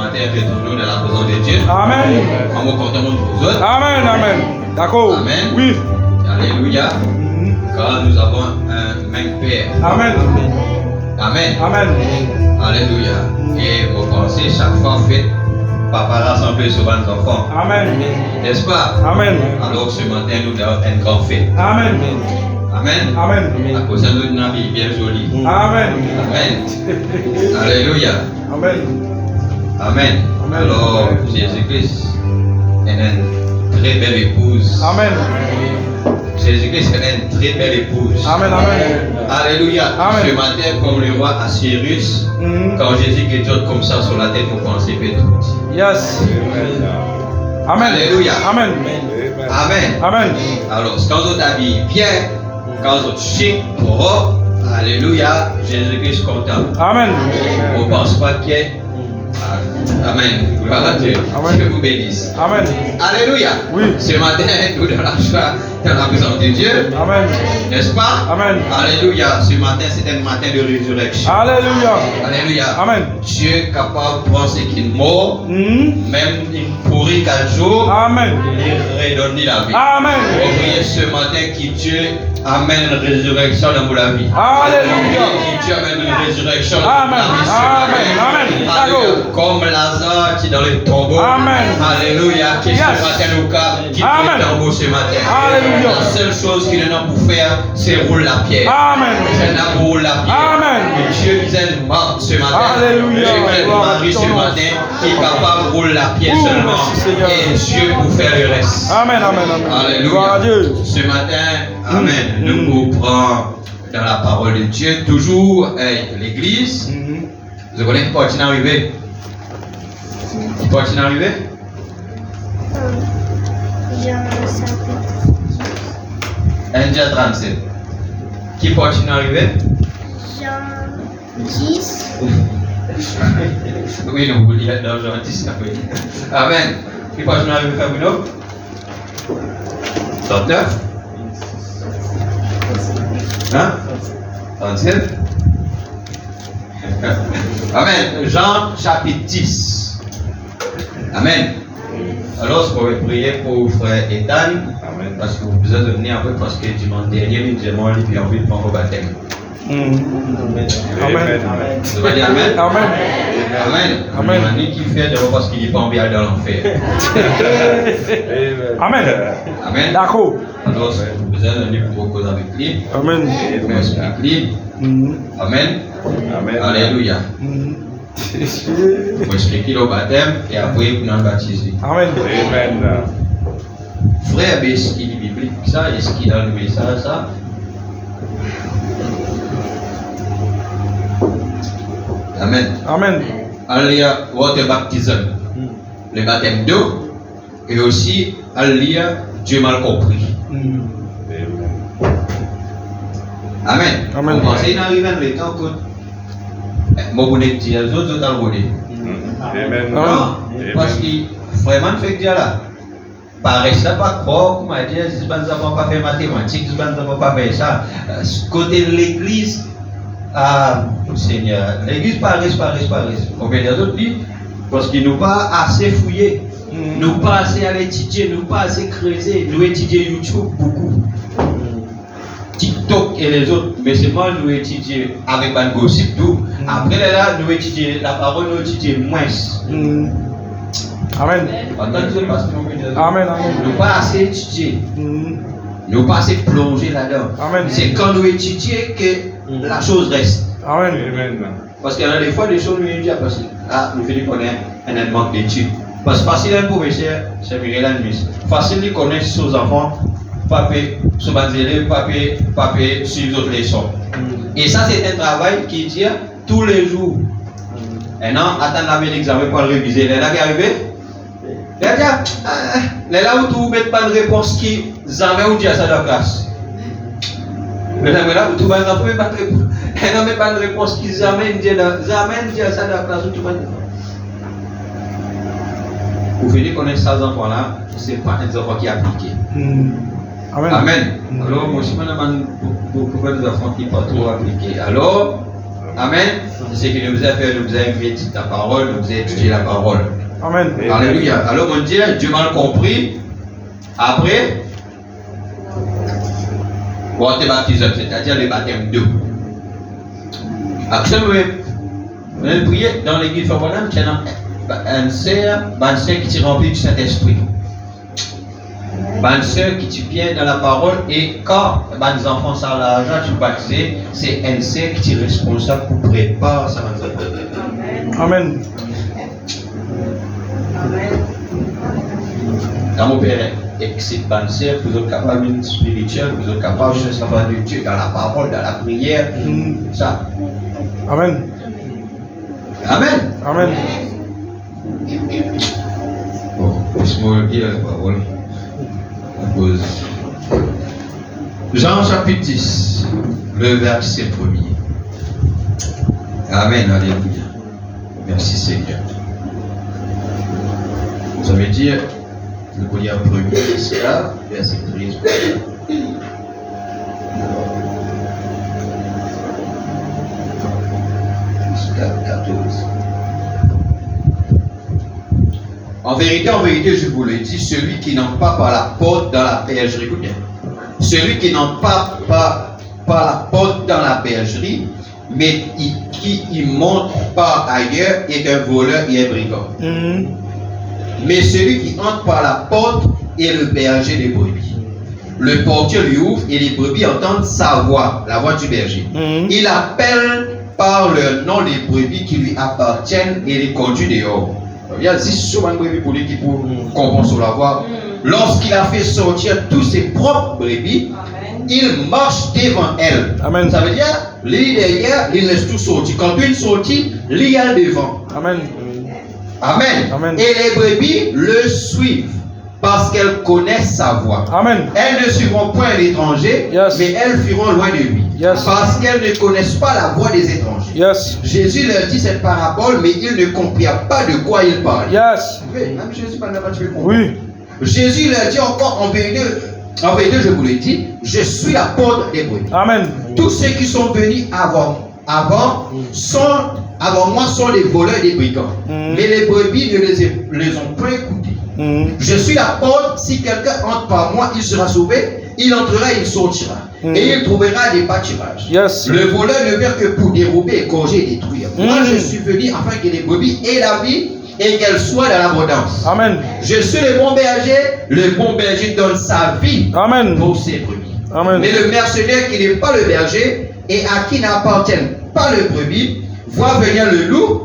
matin, retournons dans la présence de Dieu. Amen. En me comptant pour vous autres. Amen. Amen. D'accord. Amen. Oui. Alléluia. Car nous avons un même Père. Amen. Amen. Amen. Alléluia. Et vos pensées, chaque fois, faites papa rassembler sur vos enfants. Amen. N'est-ce pas? Amen. Alors ce matin, nous avons un grand fait. Amen. Amen. Amen. À cause de notre ami bien joli. Amen. Amen. Alléluia. Amen. Amen. Amen. Alors, Jésus-Christ est une très belle épouse. Amen. Jésus-Christ est une très belle épouse. Amen. Amen. Alléluia. Amen. Ce matin, comme le roi Assyrus, quand Jésus qui est comme ça sur la tête, vous pensez que tout. Yes. Amen. Alléluia. Amen. Amen. Amen. Alors, quand vous habillez bien, quand vous chic, propre, alléluia, Jésus-Christ content. Amen. On ne pense pas qu'il y ait. Amen. Voilà Dieu. Amen. Je vous bénisse. Amen. Alléluia. Oui. Ce matin, nous dans la joie, dans la présence de Dieu. Amen. N'est-ce pas? Amen. Alléluia. Ce matin, c'est un matin de résurrection. Alléluia. Alléluia. Amen. Dieu est capable de prendre ce qui est mort, même il pourrit 4 jours, Amen. et redonner la vie. Amen. On prie ce matin que Dieu amène une résurrection dans la vie. Alléluia. Que Dieu amène une résurrection dans Amen. la vie. Amen. Amen. Alléluia. Comme Lazare qui est dans le tombeau. Amen. Alléluia. Qui ce matin nous quitte Amen. le tombeau ce matin. Alléluia. La seule chose qu'il a pour faire, c'est rouler la pierre. Amen. C'est un rouler la pierre. Amen. Et Dieu nous aide mort ce matin. Alléluia. Dieu nous Marie ce matin qui est capable de rouler la pierre Oh, seulement. merci, Seigneur. Et Dieu pour faire le reste. Amen. Amen. Amen. Gloire à Alléluia. Dieu. Ce matin, Amen. Nous nous prenons dans la parole de Dieu, toujours l'église. Vous connaissez pas qui est arrivé? Pas qui est arrivé? Jean 1 37. Qui peut qui est arrivé? Jean 10. Oui, nous vous lire dans Jean 10. Amen. Qui peut qui est arrivé, Fabulo? 39? Hein? 37? Amen. Jean chapitre 10. Amen. Alors, je pourrais prier pour frère Ethan. Amen. Parce que vous avez besoin de venir un peu parce que dimanche dernier, nous avons envie de prendre le baptême. Amen. Vous allez dire Amen? Amen. Amen. Amen. Amen. Qui fait d'abord parce qu'il n'est pas envie d'aller dans l'enfer. Amen. Amen. D'accord. Alors, vous avez besoin de venir pour cause avec lui. Amen. Pour expliquer lui. Amen. Amen. Alléluia. Pour expliquer le baptême et après pour nous baptiser. Amen. Amen. Frère, est-ce qu'il est biblique ça? Est-ce qu'il a le message ça? Amen. Amen. Alléluia, votre baptisme. Le baptême d'eau. Et aussi, alléluia, Dieu mal compris. Amen. Amen. Vous pensez qu'il arrive dans le temps que moi, vous n'êtes dit, les autres dans le volet. Amen. Non, parce que vraiment, fait que là, pareil, ça pas croire, comme a dit, si vous n'avez pas fait mathématiques, si vous n'avez pas fait ça. Côté de l'église, Seigneur, l'église paraît. Combien d'autres dit? Parce qu'ils n'ont pas assez fouillé, nous pas assez à étudier, nous pas assez creuser, nous étudier YouTube beaucoup. TikTok et les autres, mais c'est moi nous étudier avec un gossip tout. Après là, nous étudier la parole, nous étudier moins. Amen. Amen. Amen. Nous pas assez étudier, nous pas assez plonger là-dedans. Amen. C'est quand nous étudions que la chose reste. Amen. Parce qu'il y a des fois des choses nous étudions parce que nous faisons connaître un manque d'études. Parce que facile un professeur, c'est Miguel Anmis. Facile de connaître ses enfants. Papier, sur papier, sur les autres leçons. Et ça, c'est un travail qui tient tous les jours. Et non, attends la l'examen pour le réviser. Les là qui arrivé, les là où tu mets pas de réponse qui jamais ou dit à ça dans la classe. Les là où tu vas pas de réponse. Et non, mais pas de réponse qui jamais dit à ça dans la classe où tu vas. Vous venez connaître ces enfants-là, ce n'est pas un enfant qui est appliqué. Amen. Amen. Alors, moi, je me demande pourquoi des enfants qui ne sont pas trop appliqués. Alors, Amen. C'est ce qui nous a fait, nous a méditer ta parole, nous a étudié la parole. Amen. Alléluia. Alors on dit, Dieu m'a compris. Après, on te baptise, c'est-à-dire le baptême d'eau. Actuellement, on prier dans l'église Fabonam, il y a un sœur qui t'est rempli du Saint-Esprit. Une sœur qui t'est bien dans la parole, et quand les enfants sont à l'argent, tu baptises, c'est un sœur qui est responsable pour préparer ça. Amen. Dans mon père, excite bonne sœur, vous êtes capable d'une spirituelle, vous êtes capable de savoir de Dieu dans la parole, dans la prière, ça. Amen. Amen. Amen. Bon, laisse-moi lire la parole. Jean chapitre 10, le verset 1er. Amen, alléluia. Merci Seigneur. Ça veut dire, le premier c'est là, verset 13. Jusqu'à 14. En vérité, je vous le dis, celui qui n'entre pas par la porte dans la bergerie, écoute bien, celui qui n'entre pas par la porte dans la bergerie, mais qui y monte par ailleurs, est un voleur et un brigand. Mais celui qui entre par la porte est le berger des brebis. Le portier lui ouvre et les brebis entendent sa voix, la voix du berger. Il appelle par leur nom les brebis qui lui appartiennent et les conduit dehors. Il y a 10 souvent de brebis pour lui qui comprennent sur la voie. Lorsqu'il a fait sortir tous ses propres brebis, il marche devant elles. Amen. Ça veut dire, lui derrière, il laisse tout sortir. Quand une sortie, lui y a devant. Amen. Amen. Amen. Et les brebis le suivent parce qu'elles connaissent sa voix. Amen. Elles ne suivront point l'étranger, Yes. mais elles fuiront loin de lui. Yes. Parce qu'elles ne connaissent pas la voix des étrangers. Yes. Jésus leur dit cette parabole, mais ils ne comprirent pas de quoi il parle. Yes. Même Jésus parle pas, tu peux comprendre. Oui. Jésus leur dit encore en vérité, je vous le dis, je suis la porte des brebis. Amen. Tous ceux qui sont venus avant moi sont des voleurs et des brigands. Mais les brebis ne les ont point écoutés. Je suis la porte, si quelqu'un entre par moi, il sera sauvé, il entrera et il sortira. Et il trouvera des pâturages. Yes. Le voleur ne vient que pour dérober, égorger et détruire. Moi je suis venu afin que les brebis aient la vie et qu'elles soient dans l'abondance. Amen. Je suis le bon berger donne sa vie Amen. pour ses brebis. Amen. Mais le mercenaire qui n'est pas le berger et à qui n'appartiennent pas les brebis, voit venir le loup,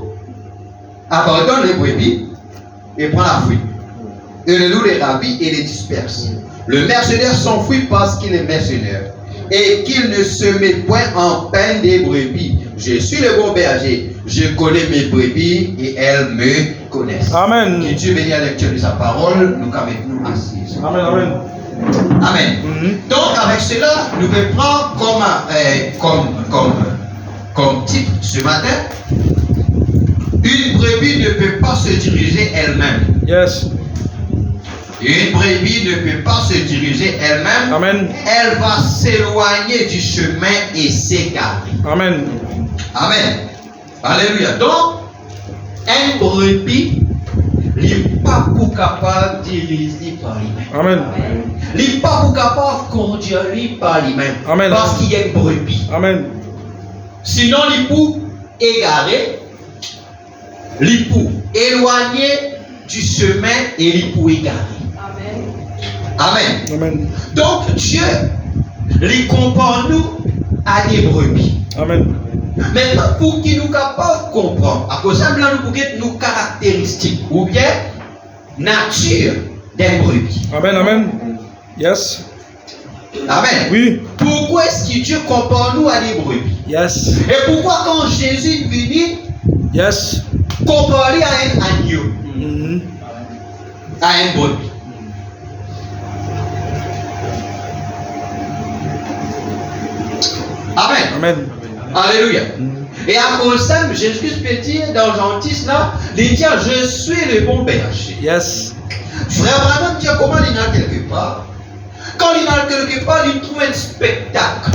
abandonne les brebis et prend la fuite. Et le loup les ravit et les disperse. Le mercenaire s'enfuit parce qu'il est mercenaire et qu'il ne se met point en peine des brebis. Je suis le bon berger, je connais mes brebis et elles me connaissent. Amen. Que Dieu bénisse la lecture de sa parole, nous avec nous assis. Amen. Amen. Amen. Donc avec cela, nous pouvons prendre comme titre ce matin, une brebis ne peut pas se diriger elle-même. Yes. Une brebis ne peut pas se diriger elle-même. Amen. Elle va s'éloigner du chemin et s'égarer. Amen. Amen. Alléluia. Donc, un brebis n'est pas pour capable de diriger par lui-même. Amen. Il n'est pas pour capable de conduire par lui-même. Amen. Parce qu'il y a une brebis. Amen. Sinon, il pour égarer, il pour éloigner du chemin et il pour égarer. Amen. Amen. Donc, Dieu les compare nous à des brebis. Amen. Maintenant, pour qu'il nous capable de comprendre, à cause de nous pour que nos caractéristiques ou bien nature des brebis. Amen. Amen. Yes. Amen. Oui. Pourquoi est-ce que Dieu compare nous à des brebis? Yes. Et pourquoi quand Jésus est venu Yes. comparer à un agneau, à un brebis? Amen. Amen. Alléluia. Et à cause de ça, Jésus-Christ peut dire dans Jean 10 là, il dit je suis le bon berger. Yes. Frère Branham dit comment il y a quelque part, Quand il a quelque part, il trouve un spectacle.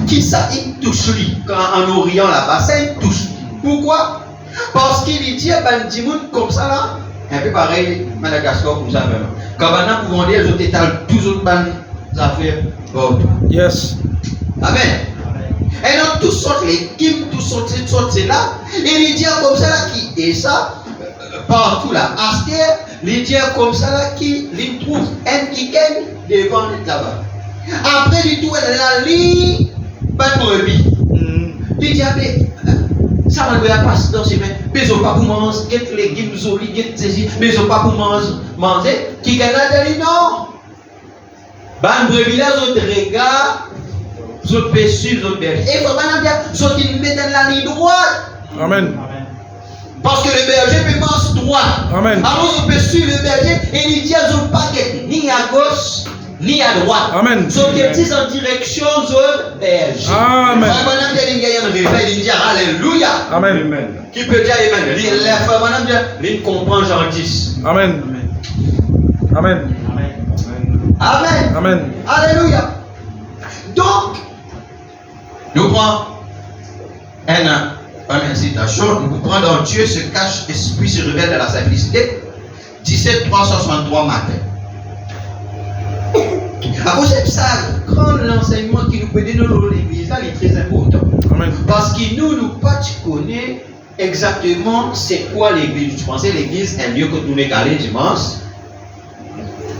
Qui ça, il touche lui. Quand en Orient là-bas, ça il touche. Pourquoi? Parce qu'il dit à Bandimoun comme ça là, un peu pareil, Madagascar comme ça même. Quand maintenant vous vendez les autres états, tous les autres bandes affaires. Yes. Amen. Et donc tous sortent les kim, tous sortent c'est là. Et il dit comme ça là qui est ça partout là. Aster, il dit comme ça là qui il trouve un qui gagne devant là-bas. Après il trouve la ligne, pas de brebis. Il dit ça va le passer dans ses mains. Mais ils n'ont pas pour manger, get les légumes jolis, get ceci, mais ils n'ont pas pour manger. Qui gagne là dit non. Ban brebis là, ils regardent. Ils ont péché, ils ont berger. Et il faut pas dire, ils mettent dans la ligne droite. Amen. Parce que le berger peut marcher droit. Amen. Alors ils ont suivre le berger et il dit, ils n'ont pas ni à gauche, ni à droite. Amen. Ils sont en direction du berger. Amen. Il dit Alléluia. Amen. Qui peut dire Amen? Il comprend Jean 10. Amen. Amen. Amen. Amen. Alléluia. Donc, nous prenons une citation, nous prenons dans Dieu se cache, esprit se révèle dans la simplicité. 17 363 matin. À cause de ça, grand l'enseignement qui nous peut donner dans l'église, là, il est très important. Amen. Parce que nous pas connaît exactement c'est quoi l'église. Tu pensais l'église est mieux que nous les aller dimanche.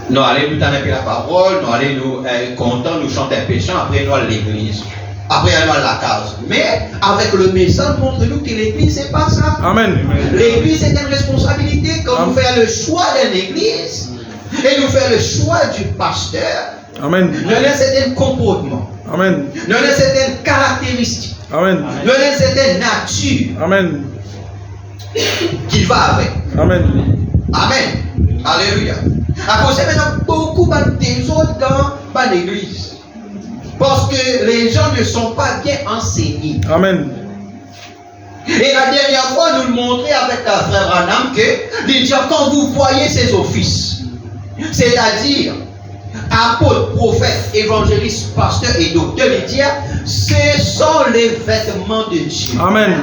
Nous allons nous donner la parole, nous allons nous contents, nous chanter un péchant, après nous allons à l'église. Après nous allons à la case. Mais avec le message, montre-nous que l'église, c'est pas ça. Amen. L'église, c'est une responsabilité. Quand nous faisons le choix d'une église, et nous faisons le choix du pasteur, Amen. nous avons un certain comportement. Amen. Nous avons une certaine caractéristique. Amen. Nous avons une certaine nature Amen. qui va avec. Amen. Amen. Alléluia. À cause de maintenant, beaucoup des autres dans l'église. Parce que les gens ne sont pas bien enseignés. Amen. Et la dernière fois, nous le montrions avec un frère Branham que les gens, quand vous voyez ces offices, c'est-à-dire apôtres, prophètes, évangélistes, pasteurs et docteurs, les dire, ce sont les vêtements de Dieu. Amen.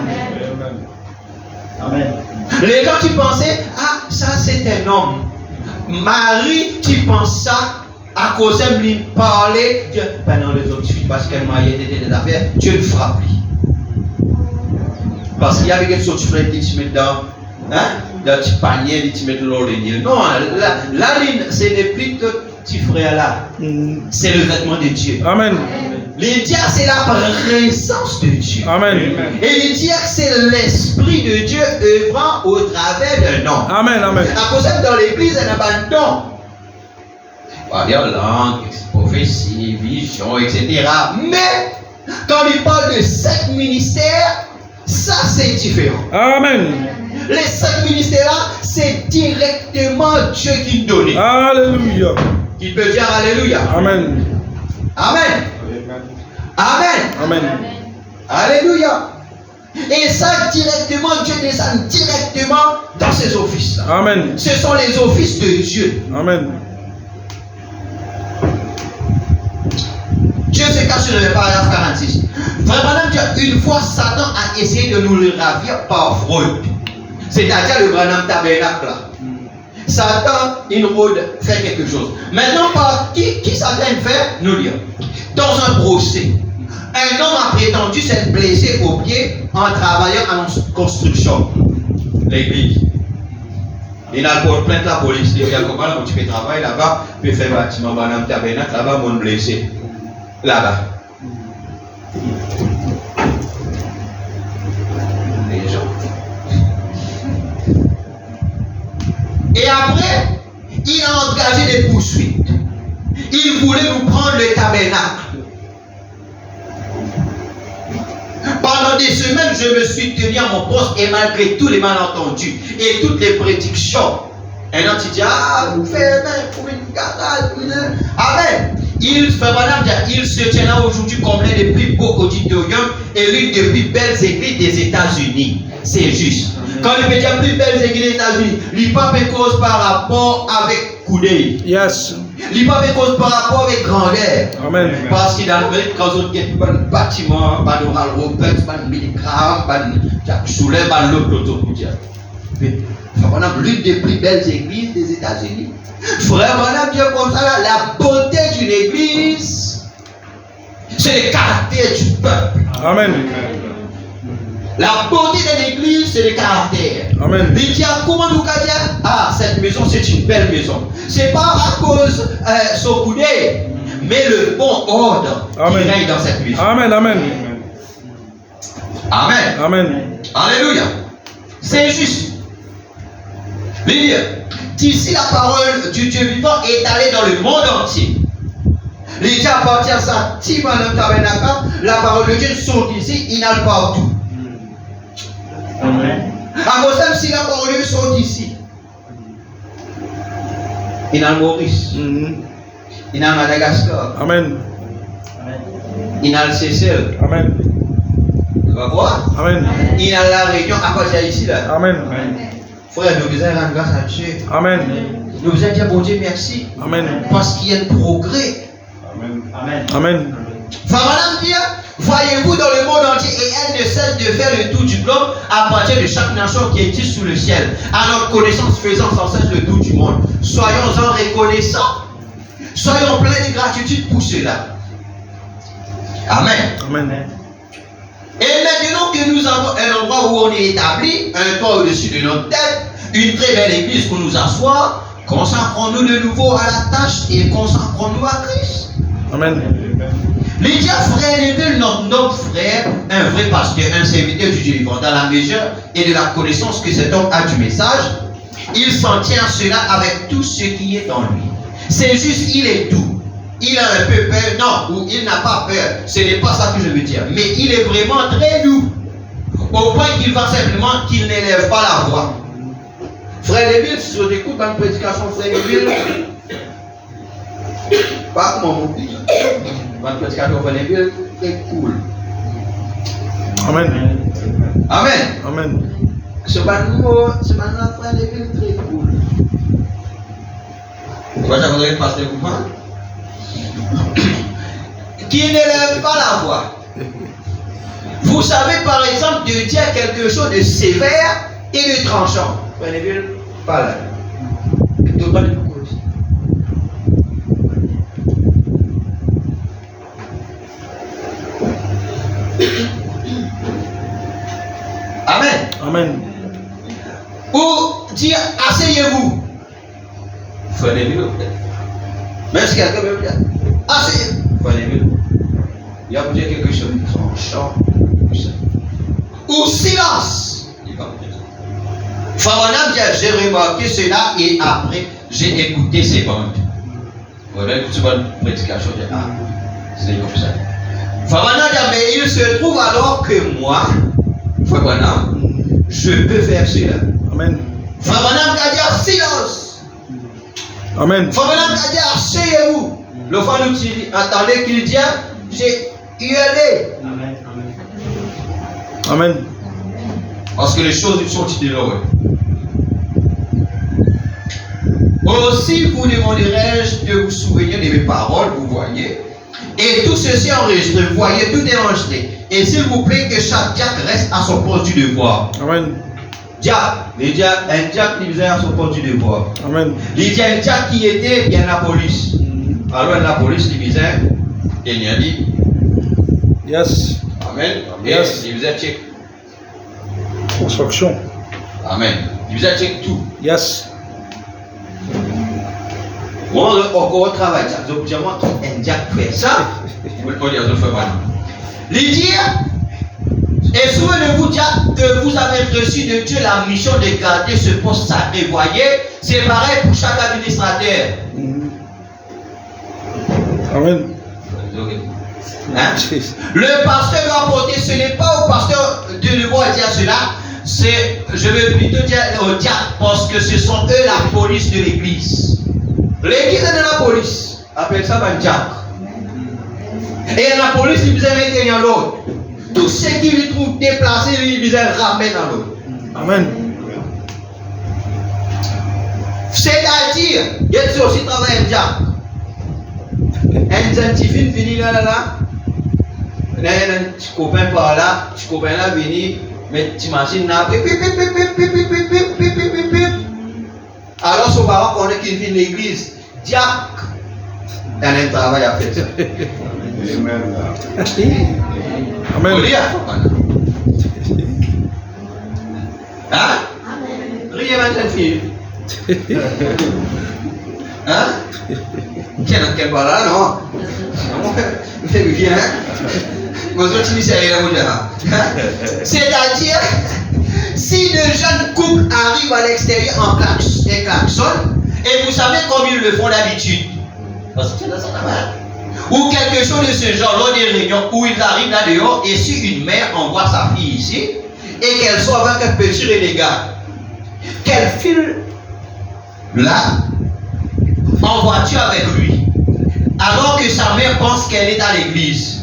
Amen. Les gens qui pensaient, ah, ça c'est un homme. Marie, tu penses ça à cause de lui parler, Dieu, pendant les autres filles, parce qu'elle m'a aidé des affaires, Dieu le frappe. Parce qu'il y avait quelque chose que tu mets dans le petit panier, tu mets de l'eau. Non, la ligne, c'est le plus petit frère là. C'est le vêtement de Dieu. Amen. Les diacres, c'est la présence de Dieu. Amen. Et les diacres, c'est l'esprit de Dieu œuvrant au travers d'un homme. Amen. Amen. À cause de dans l'église, il y a un don. Parler en langue, prophétie, vision, etc. Mais, quand il parle de 5 ministères, ça c'est différent. Amen. Les 5 ministères-là, c'est directement Dieu qui donne. Alléluia. Il peut dire Alléluia. Amen. Amen. Amen. Amen. Alléluia. Et ça, directement, Dieu descend directement dans ses offices. Amen. Ce sont les offices de Dieu. Amen. Dieu se cache sur le paragraphe 46. Vraiment, une fois, Satan a essayé de nous le ravir par fraude. C'est-à-dire le Branham tabernacle là. Satan, il rôde, fait quelque chose. Maintenant, par qui Satan fait? Nous dire. Dans un procès, un homme a prétendu s'être blessé au pied en travaillant en construction. L'église. Il a porté plainte la police. Il dit comment là, tu peux travailler là-bas, puis faire bâtiment Branham tabernacle là-bas, mon blessé. Là-bas. Les gens. Et après, il a engagé des poursuites. Il voulait nous prendre le tabernacle. Pendant des semaines, je me suis tenu à mon poste et malgré tous les malentendus et toutes les prédictions, un homme qui dit, ah, vous faites pour une garage. Amen. Il se tient là aujourd'hui comme l'un des plus beaux auditoriums et l'une des plus belles églises des États-Unis. C'est juste. Quand il peut dire plus belles églises des États-Unis, il n'y a pas de cause par rapport avec Koudé. Yes. Il pas de cause par rapport avec grandeur. Amen. Parce qu'il a quand on a un bâtiment, un oral Robert, un Millicram, un Soulève, un l'autre. On a l'une des plus belles églises des États-Unis. Frère, on a bien comme ça, la beauté d'une église, c'est le caractère du peuple. Amen. La beauté de l'église, c'est le caractère. Amen. Il dit, comment nous dire, ah, cette maison, c'est une belle maison. C'est pas à cause son coudé, mais le bon ordre qui règne dans cette maison. Amen. Amen. Amen. Amen. Alléluia. C'est juste. Lilia, d'ici la parole du Dieu vivant est allée dans le monde entier. Lilia, à partir de ça, la parole de Dieu sont ici, il n'a partout. Amen. À cause même si la parole de Dieu sont ici, il a le Maurice, il a Madagascar, Amen. il a le Seychelles. Amen. Tu vas voir? Amen. Il a la Réunion, à quoi c'est ici là? Amen. Frère, nous devons rendre grâce à Dieu. Amen. Nous devons dire, bon Dieu, merci. Amen. Parce qu'il y a un progrès. Amen. Amen. Madame dit, voyez-vous dans le monde entier et elle ne cesse de faire le tour du globe à partir de chaque nation qui existe sous le ciel. À notre connaissance faisant sans cesse le tour du monde. Soyons-en reconnaissants. Soyons pleins de gratitude pour cela. Amen. Amen. Et maintenant que nous avons un endroit où on est établi, un toit au-dessus de notre tête, une très belle église pour nous asseoir, consacrons-nous de nouveau à la tâche et consacrons-nous à Christ. Amen. Lydia, frère Neville, notre frère, un vrai pasteur, un serviteur du Dieu vivant, dans la mesure et de la connaissance que cet homme a du message, il s'en tient à cela avec tout ce qui est en lui. C'est juste, il est doux. Il a un peu peur, non, ou il n'a pas peur. Ce n'est pas ça que je veux dire. Mais il est vraiment très doux. Au point qu'il va simplement qu'il n'élève pas la voix. Frère Neville, si on écoute dans une prédication, frère Neville, pas comment mon pays. Dans une prédication, frère Neville, très cool. Amen. Amen. Amen. Ce matin, frère Neville, très cool. Tu vois, j'aimerais que pasteur Coupin qui n'élève pas la voix. Vous savez par exemple de dire quelque chose de sévère et de tranchant. Frère Neville, pas là. Amen. Amen. Ou dire asseyez-vous. Frère Neville, même si quelqu'un veut dire asseyez-vous. Frère Neville, il va vous dire quelque chose de tranchant. Ou silence. Il va vous dire ça. Frère dit j'ai remarqué cela et après j'ai écouté ces bandes. Voilà, tu vois une prédication de c'est comme ça. Frère dit mais il se trouve alors que moi, Frère je peux faire cela. Amen. Frère a dit silence. Amen. Frère a dit asseyez-vous. Le frère nous dit attendez qu'il dit j'ai hurlé. Amen. Amen. Parce que les choses sont idéales. Aussi vous demanderai-je de vous souvenir de mes paroles, vous voyez. Et tout ceci enregistré, vous voyez, tout est enregistré. Et s'il vous plaît, que chaque diacre reste à son poste du devoir. Amen. Un diacre qui faisait à son poste du devoir. Amen. Il y a un diacre qui était bien la police. Alors la police, il disait, il a dit, Yes. Amen. Yes. Et il faisait check. Instruction. Amen. Il faisait check tout. Yes. On encore travail, ça. Donc, moi, un diacre fait ça. Vous le connaissez, je fais pas. Lydia, et souvenez-vous que vous avez reçu de Dieu la mission de garder ce poste sacré. Voyez, c'est pareil pour chaque administrateur. Amen. Hein? Le pasteur va porter, ce n'est pas au pasteur de devoir dire cela, c'est, je vais plutôt dire au diacre, parce que ce sont eux la police de l'église. L'église est de la police, appelle ça un diacre. Et la police, il vous met dans l'autre. Tout ce qui lui trouve déplacé, il vous ramène dans l'autre. Amen. C'est-à-dire, il y a aussi travail un diacre. Un petit film fini là. Un petit copain par là, petit copain là venu, mais tu machines là. Alors son parent connaît qu'il vit l'église. Diac, il y a un travail à faire. Amen. Amen. Hein? Rien à cette fille. Hein? Quel voilà, non? C'est bien. C'est-à-dire, si le jeune couple arrive à l'extérieur en klaxon, et vous savez comme ils le font d'habitude, ou quelque chose de ce genre, lors des réunions où ils arrivent là dehors, et si une mère envoie sa fille ici, et qu'elle soit avec un petit renégat, qu'elle file là, en voiture avec lui, alors que sa mère pense qu'elle est à l'église.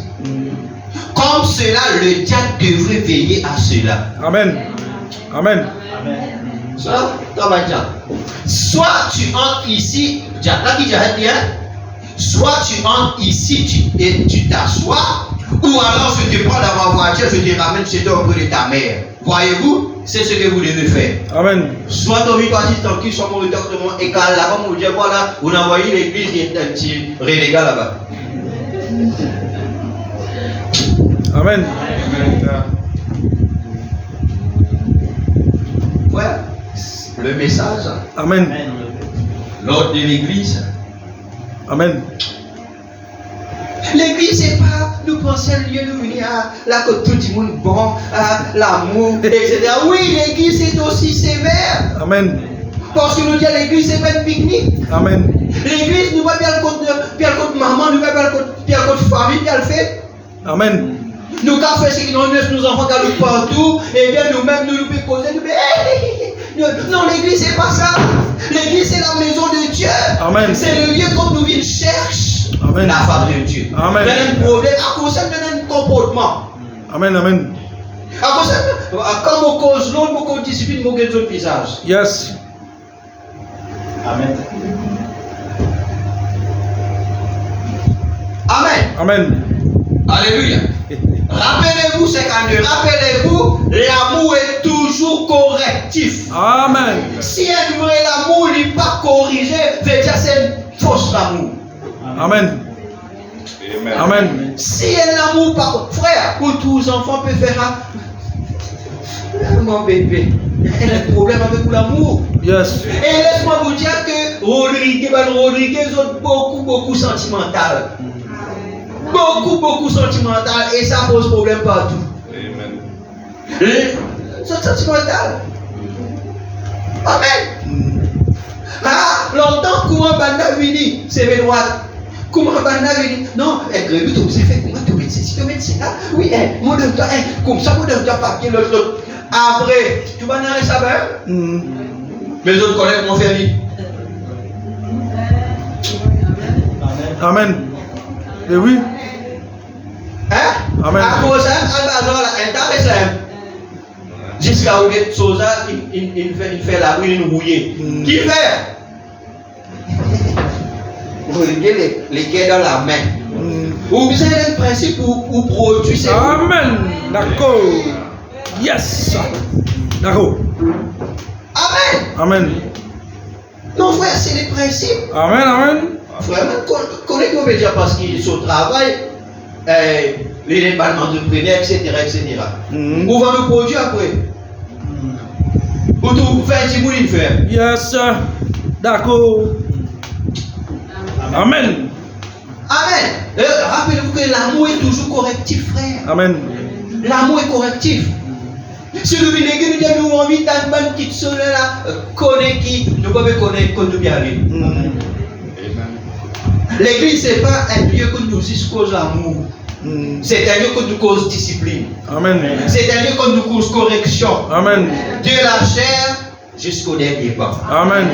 Comme cela, le diable devrait veiller à cela. Amen. Amen. Soit tu entres ici, soit tu entres ici et tu t'assois, ou alors je te prends dans ma voiture, je te ramène chez toi auprès de ta mère. Voyez-vous, c'est ce que vous devez faire. Amen. Soit ton vie assistant qui soit mon doctement et quand là-bas, vous dites voilà, vous envoyez l'église, il y a un petit renégat là-bas. Amen. Ouais, le message. Amen. L'ordre de l'église. Amen. L'église, c'est pas nous penser le lieu de venir à la côte tout le monde bon, à l'amour, etc. Oui, l'église est aussi sévère. Amen. Parce que nous disons l'église, c'est pas un pique-nique. Amen. L'église, nous va bien le côté maman, nous va bien le côté famille, bien le fait. Amen. Nous, quand on fait ce qu'on laisse nos enfants qui partout, et bien nous-mêmes, nous pouvons causer, nous non, l'église, c'est pas ça. L'église, c'est la maison de Dieu. Amen. C'est le lieu quand nous venons chercher Amen. la femme de Dieu. Amen. Il y a un problème à cause de notre comportement. Amen. Amen. À cause de quand on cause l'autre, on discipline, on gagne son visage. Yes. Amen. Amen. Amen. Alléluia. Rappelez-vous, 52, rappelez-vous, l'amour est toujours correctif. Amen. Si un vrai amour n'est pas corrigé, veut dire c'est un faux amour. Amen. Amen. Si un amour pas frère, ou tous les enfants peuvent faire mon bébé, il y a un problème avec l'amour. Yes. Et laisse-moi vous dire que Rodriguez est beaucoup sentimental. Beaucoup sentimental et ça pose problème partout. Amen. C'est sentimental. Amen. Ah, longtemps, comment banda vini, c'est mes droits. Comment banda vini? Non, grébu, tu sais fait comment tu mets ceci, tu mets cela. Oui, mon docteur, comme ça, mon docteur papier, l'autre. Après, tu vas n'arrêter ça, ben? Mes autres collègues m'ont fait vite. Amen. Et oui. Hein? Amen. À cause de ça, jusqu'à où les choses, il fait la ruine rouillée. Qui fait? Vous regardez les quais dans la main. Vous avez un principe où produire. Amen. D'accord. Yes. D'accord. Amen. Amen. Non, frère, c'est les principes. Amen. Amen. Vraiment, connaît qu'on veut dire parce qu'il est au travail, les départements d'entrepreneurs, etc. Où va nous produire après? Où tout faire un petit bout de faire? Yes. D'accord. Amen. Amen. Rappelez-vous que l'amour est toujours correctif, frère. Amen. L'amour est correctif. Si nous venons nous dire nous avons envie d'une bonne petite soeur là, connaît qui, nous pouvons connaître qu'on nous bien aller. L'église, ce n'est pas un lieu que nous cause l'amour. C'est un lieu que nous cause discipline. Amen. C'est un lieu que nous cause correction. Amen. De la chair jusqu'au dernier pas. Amen.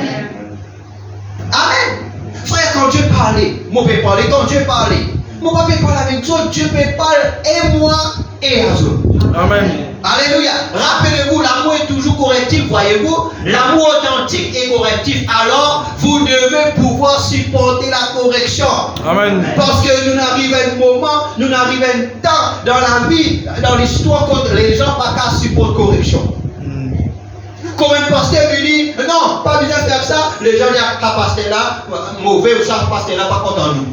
Amen. Frère, quand Dieu parlait, mon père parlait, quand Dieu parlait, mon papa parle avec toi, Dieu peut parler et moi et à vous. Amen. Alléluia. Rappelez-vous, l'amour est toujours correctif, voyez-vous. L'amour authentique est correctif. Alors, vous devez pouvoir pouvoir supporter la correction. Amen. Parce que nous arrivons à un moment, nous arrivons à un temps dans la vie, dans l'histoire, quand les gens ne peuvent pas supporter la correction. Comme un pasteur lui dit, non, pas besoin de faire ça, les gens disent, ah, pasteur là, mauvais ou ça, pasteur là, pas content de nous.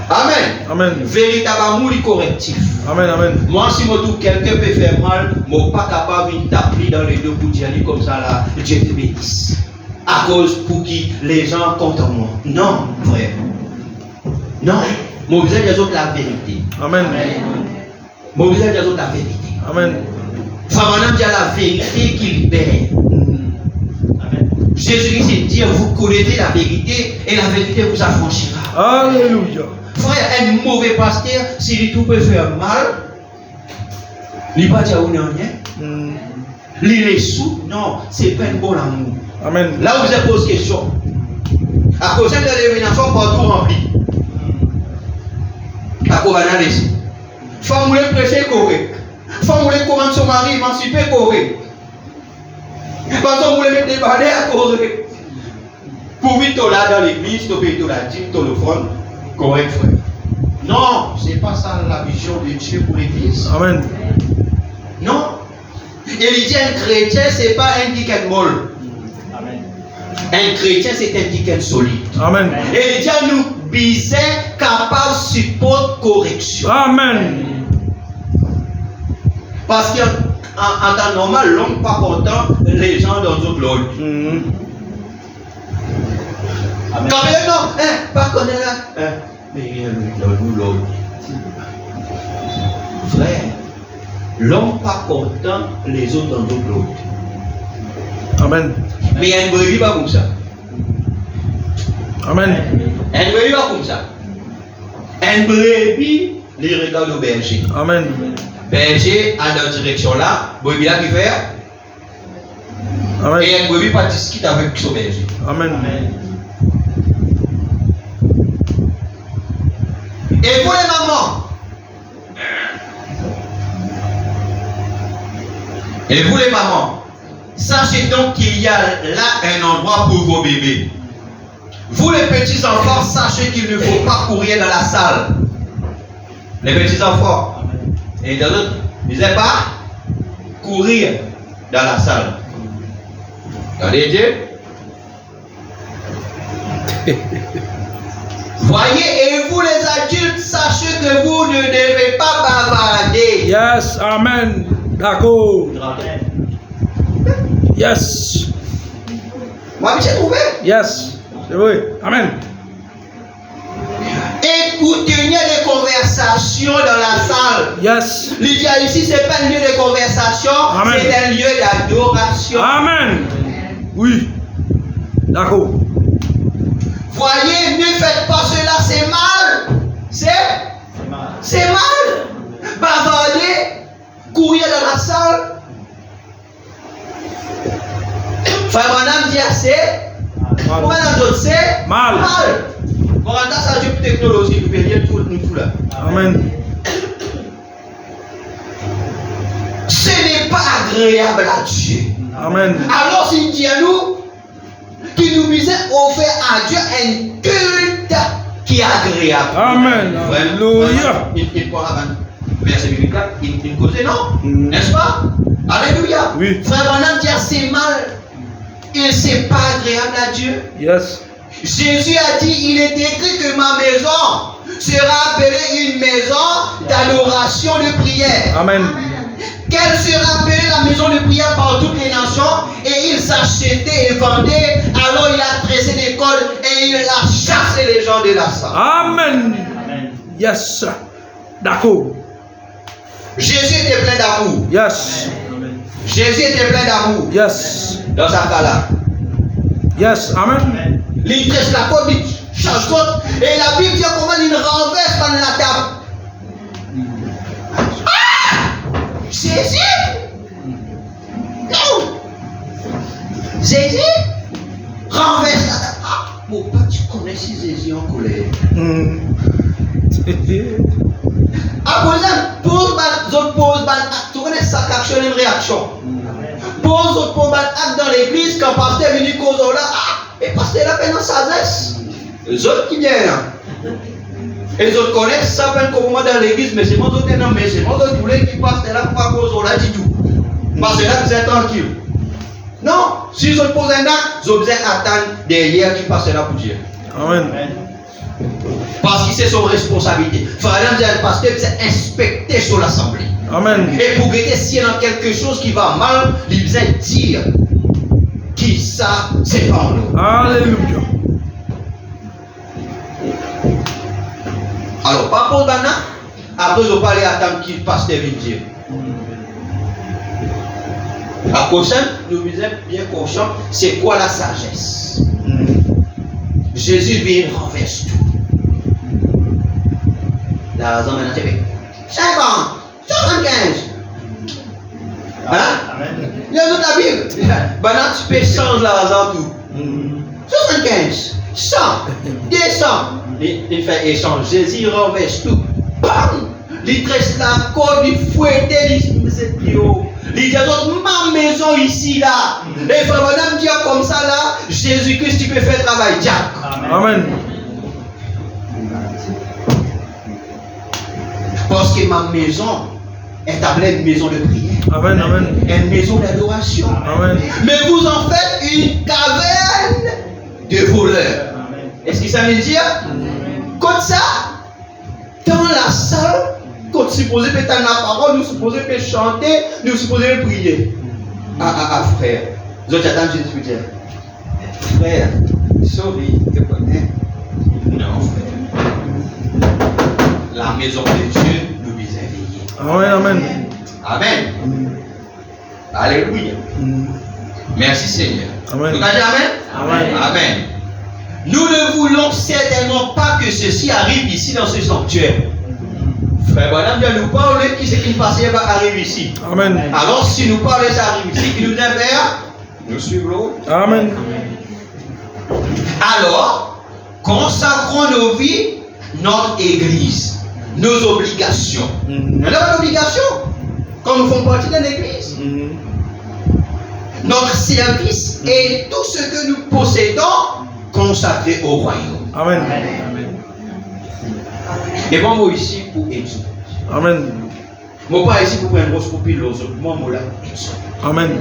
Amen. Amen. Véritable amour est correctif. Amen. Amen. Moi, si moi tout quelqu'un peut faire mal, je ne suis pas capable de taper dans les deux pour dire comme ça là, Dieu te bénisse. À cause pour qui les gens comptent en moi. Non, frère. Non. Mon besoin des autres la vérité. Amen. Mon besoin des autres la vérité. Amen. Femme, dit la vérité qui libère. Jésus-Christ dit, vous connaissez la vérité et la vérité vous affranchira. Alléluia. Frère, un mauvais pasteur, s'il tout peut faire mal, il ne va pas dire rien. Il est sous, non, c'est pas un bon amour. Amen. Là où vous pose question, à cause de l'élimination, partout rempli. À cause de la laisser. Femme voulait prêcher correct. Femme voulait commander son mari, émanciper correct. Parce qu'on voulait mettre des barrières correct. Pour vite là dans l'église, tu peux la dîme, tu le front. Correct, frère. Non, c'est pas ça la vision de Dieu pour l'église. Amen. Non. Il dit un chrétien, c'est pas un ticket molle. Un chrétien, c'est un ticket solide. Amen. Et il dit à nous, bizarre, capable de supporter correction. Amen. Parce qu'en temps normal, l'homme pas content, les gens dans d'autres l'autre. Quand même, non, pas connaître là. Mais nous l'autre. Frère, l'homme pas content, les autres dans d'autres l'autre. Amen. Mais il y a une brebis pas comme ça. Amen. Un brebis pas comme ça. Un brebis, les regarde au berger. Amen. Berger à la direction là, brebis là qui fait. Amen. Et un brebis pas discute avec son berger. Amen. Et pour les mamans, et vous les mamans, sachez donc qu'il y a là un endroit pour vos bébés. Vous les petits enfants, sachez qu'il ne faut pas courir dans la salle. Les petits enfants. Et les autres, ne disaient pas courir dans la salle. Regardez Dieu. Voyez, et vous les adultes, sachez que vous ne devez pas bavarder. Yes. Amen. D'accord. Yes. Moi, j'ai trouvé. Yes. C'est vrai. Amen. Écoutez les conversations dans la salle. Yes. Lydia, ici, ce n'est pas un lieu de conversation, Amen. c'est un lieu d'adoration. Amen. Oui. D'accord. Voyez, ne faites pas cela, c'est mal. C'est mal. Bavarder, courir dans la salle. Frère Branham dit assez. Pour un autre, c'est Mal. Bon, ça, c'est une technologie, nous pouvons rien tout là. Amen. Ce n'est pas agréable à Dieu. Amen. Alors, s'il dit à nous, qu'il nous disait offrir à Dieu un culte qui est agréable. Amen. Alléluia. Il pourra verset biblique là, il cause non, n'est-ce pas? Alléluia. Oui. Frère Branham dit c'est mal et c'est pas agréable à Dieu. Yes. Jésus a dit, il est écrit que ma maison sera appelée une maison d'adoration, de prière. Amen. Qu'elle sera appelée la maison de prière par toutes les nations, et il s'achetait et vendait, alors il a tressé des cordes et il a chassé les gens de la salle. Amen. Yes. D'accord. Jésus était plein d'amour. Yes. Jésus était plein d'amour. Yes. Dans sa cas-là. Yes. Amen. Il tresse la corde, il change d'autre, et la Bible dit comment il renverse dans la table. Jésus? Non! Jésus? Renverse la table. Ah, mon père, tu connais si Jésus en colère. À présent, pose, tu connais ça, action et réaction. Pose cause autre pour battre acte dans l'église, quand pasteur est venu cause là, et pasteur là peine en sagesse. Les autres qui viennent là. Et les autres connaissent ça peine comme moi dans l'église, mais c'est moi autres non, mais c'est moi autres voulez qui pasteur là pour pas cause là du tout. Parce que là vous êtes tranquille. Non, si ils posent un acte, ils ont besoin d'attendre derrière qui passe là pour dire. Amen. Parce que c'est son responsabilité. Il faut aller dire parce que c'est inspecter sur l'assemblée. Amen. Et pour guetter s'il y a quelque chose qui va mal, il besoin dire qui ça, c'est pas nous. Alléluia. Alors, pas pour Dana, après ils ont parlé à tant qu'il pasteur vient dire. La prochaine, nous sommes bien conscients, c'est quoi la sagesse? Jésus vient renverse tout. La raison maintenant, c'est 50, 75. Hein? Il y a toute la Bible. Maintenant, tu peux changer la raison tout. 75, 100, 200. Il fait échange. Jésus renverse tout. Bam! Il tresse la corde, il fouette, il c'est plus haut. Il dit ma maison ici là. Et il faut madame dire comme ça là, Jésus-Christ, tu peux faire travail. Jack. Amen. Parce que ma maison est appelée une maison de prière. Amen. Amen. Une maison d'adoration. Amen. Mais vous en faites une caverne de voleurs. Est-ce que ça veut dire? Comme ça, dans la salle, quand tu supposais peut-être la parole, nous supposons peut chanter, nous supposons prier. Frère. Vous autres attendez Jésus dire. Frère, sorry, tu connais? Non, frère. La maison de Dieu nous vise à veiller. Amen. Amen. Amen. Alléluia. Merci Seigneur. Amen. Vous avez dit Amen? Amen. Amen. Nous ne voulons certainement pas que ceci arrive ici dans ce sanctuaire. Frère Bonhomme vient nous parler qui c'est qui passait va arriver ici. Amen. Alors si nous parlons ça arrive ici, qui nous vient faire, nous suivrons. Amen. Alors, consacrons nos vies, notre église, nos obligations. Nous avons une obligation quand nous faisons partie de l'église. Notre service et tout ce que nous possédons consacré au royaume. Amen. Et moi, moi ici pour aider. Amen. Moi pas ici pour prendre une grosse copie l'autre. Moi, là. Amen.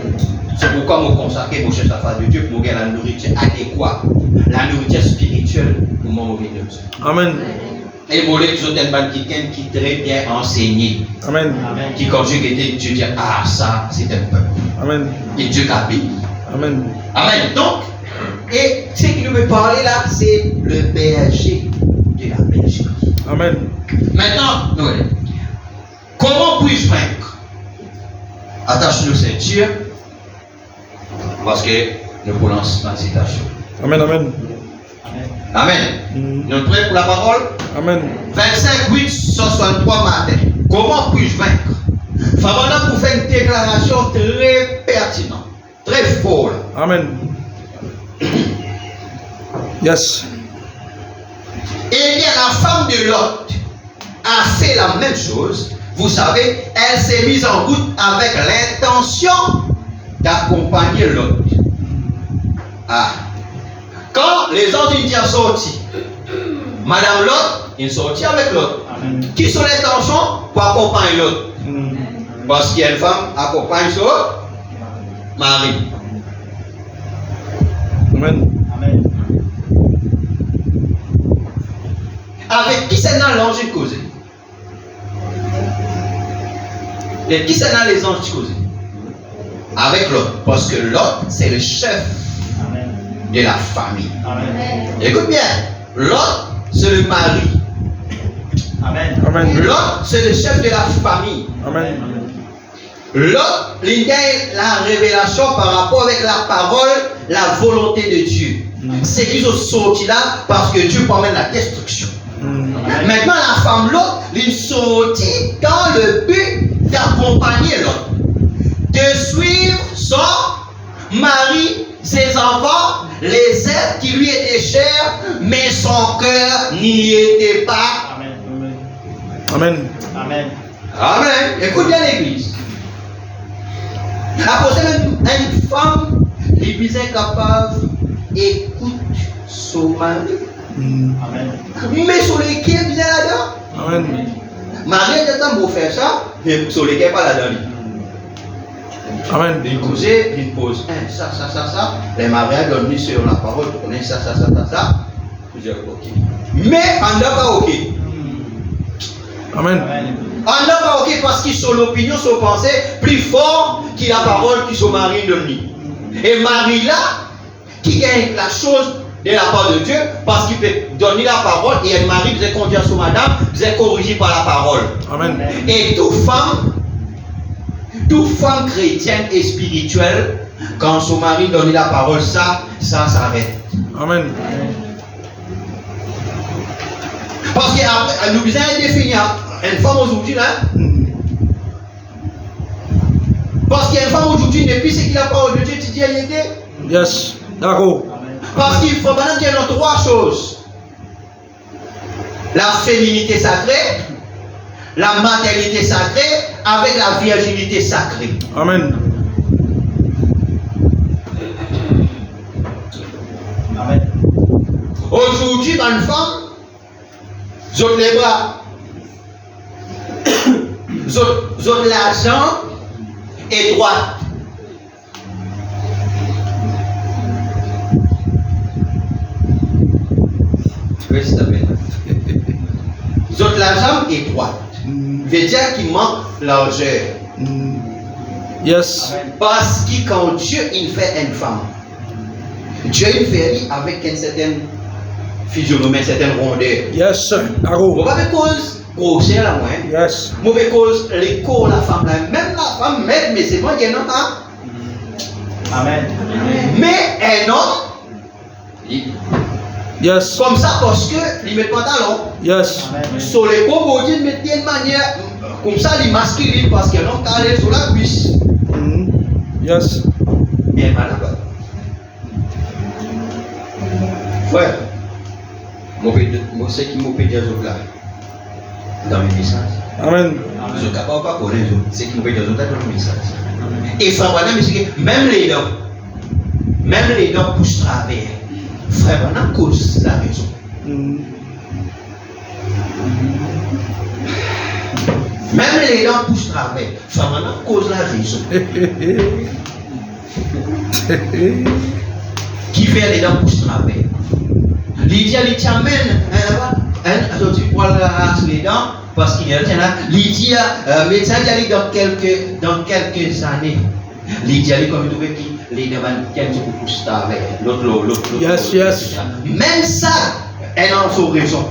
C'est pourquoi moi consacrer mon chef à face de Dieu pour gagner la nourriture adéquate, la nourriture spirituelle pour moi venir. Amen. Et moi les autres quelqu'un qui est très bien enseigné. Amen. Qui quand Dieu était Dieu dit ah ça c'est un peuple. Amen. Et Dieu a béni. Amen. Amen. Donc et ce qui nous veut parler là c'est le berger de la bergerie. Amen. Maintenant, Noël, comment puis-je vaincre? Attache nos ceintures, parce que nous prenons la citation. Amen. Amen. Amen. Nous sommes prêts pour la parole? Amen. 25, 8, 63 matin. Comment puis-je vaincre? Fabana pour faire une déclaration très pertinente, très folle. Amen. Yes. Et bien la femme de Lot a fait la même chose. Vous savez, elle s'est mise en route avec l'intention d'accompagner Lot. Quand les autres sont sortis, Madame Lot, ils sont sortis avec Lot. Qui sont les intentions pour accompagner Lot? Parce qu'il y a une femme qui accompagne son mari. Amen. Avec qui c'est dans l'ange causé? Et qui c'est dans les anges causés? Avec Lot. Parce que Lot, c'est le chef de la famille. Écoute bien. Lot, c'est le mari. Amen. Lot, c'est le chef de la famille. Amen. Lot, il gagne la révélation par rapport avec la parole, la volonté de Dieu. C'est qu'ils sont sortis là parce que Dieu permet la destruction. Maintenant, la femme Lot, il sortit dans le but d'accompagner Lot, de suivre son mari, ses enfants, les êtres qui lui étaient chers, mais son cœur n'y était pas. Amen. Amen. Écoute bien l'église. Après, même une femme, les est capable d'écouter son mari. Mais sur lesquels bien là-dedans. Amen. Marie est temps pour faire ça, mais sur lesquels pas là-dedans. Amen. Il pose ça. Les mariages donnent sur la parole, tu connais ça. Je dis ok. Mais on n'a pas ok. Amen. On n'a pas ok parce qu'ils sont l'opinion, sont pensée plus fort que la parole qui sont mariés donne. Et Marie là, qui gagne la chose de la part de Dieu, parce qu'il peut donner la parole, et elle Marie vous conduire sur madame, vous êtes corrigé par la parole. Amen. Et toute femme chrétienne et spirituelle, quand son mari donne la parole, ça s'arrête. Amen. Parce que nous besoin de définir une femme aujourd'hui là. Parce qu'une femme aujourd'hui, depuis ce qu'il a parole de Dieu, tu dis elle était. Yes. D'accord. Parce qu'il faut maintenant qu'il y ait trois choses. La féminité sacrée, la maternité sacrée, avec la virginité sacrée. Amen. Amen. Aujourd'hui, dans une femme, j'ôte les bras, j'ôte la jambe et droite. J'ôte la jambe et droite. Veut dire qu'il manque largeur. Yes. Parce que quand Dieu il fait une femme, Dieu il fait avec une certaine physionomie, une certaine rondeur. Yes. On D'accord. va cause grossière la moyenne. Yes. Mauvaise cause les corps la femme là, même la femme mais c'est moi qui n'en a. Amen. Mais un homme, Yes. comme ça parce que il met pantalon. Yes. Sur les corps, il met d'une manière comme ça, il masculine parce qu'un homme qui allait sur la cuisse. Yes. Bien mal là-bas. Frère, moi c'est qui m'a pété les là dans mes messages. Amen. Je ne suis capable de connaître c'est qui m'a pété les autres dans mes messages. Et frère, même les dents poussent travers. Frère, on a cause la raison. Même les dents poussent travers. Frère, on a cause la raison. Qui fait les dents poussent travers. Lydia, il t'amène tu prends les dents parce qu'il y a là. Lydia, médecin dit dans quelques années. Lydia, comme tu veux qui les dents qui poussent travers. L'autre. Yes. Même ça, elle en a raison.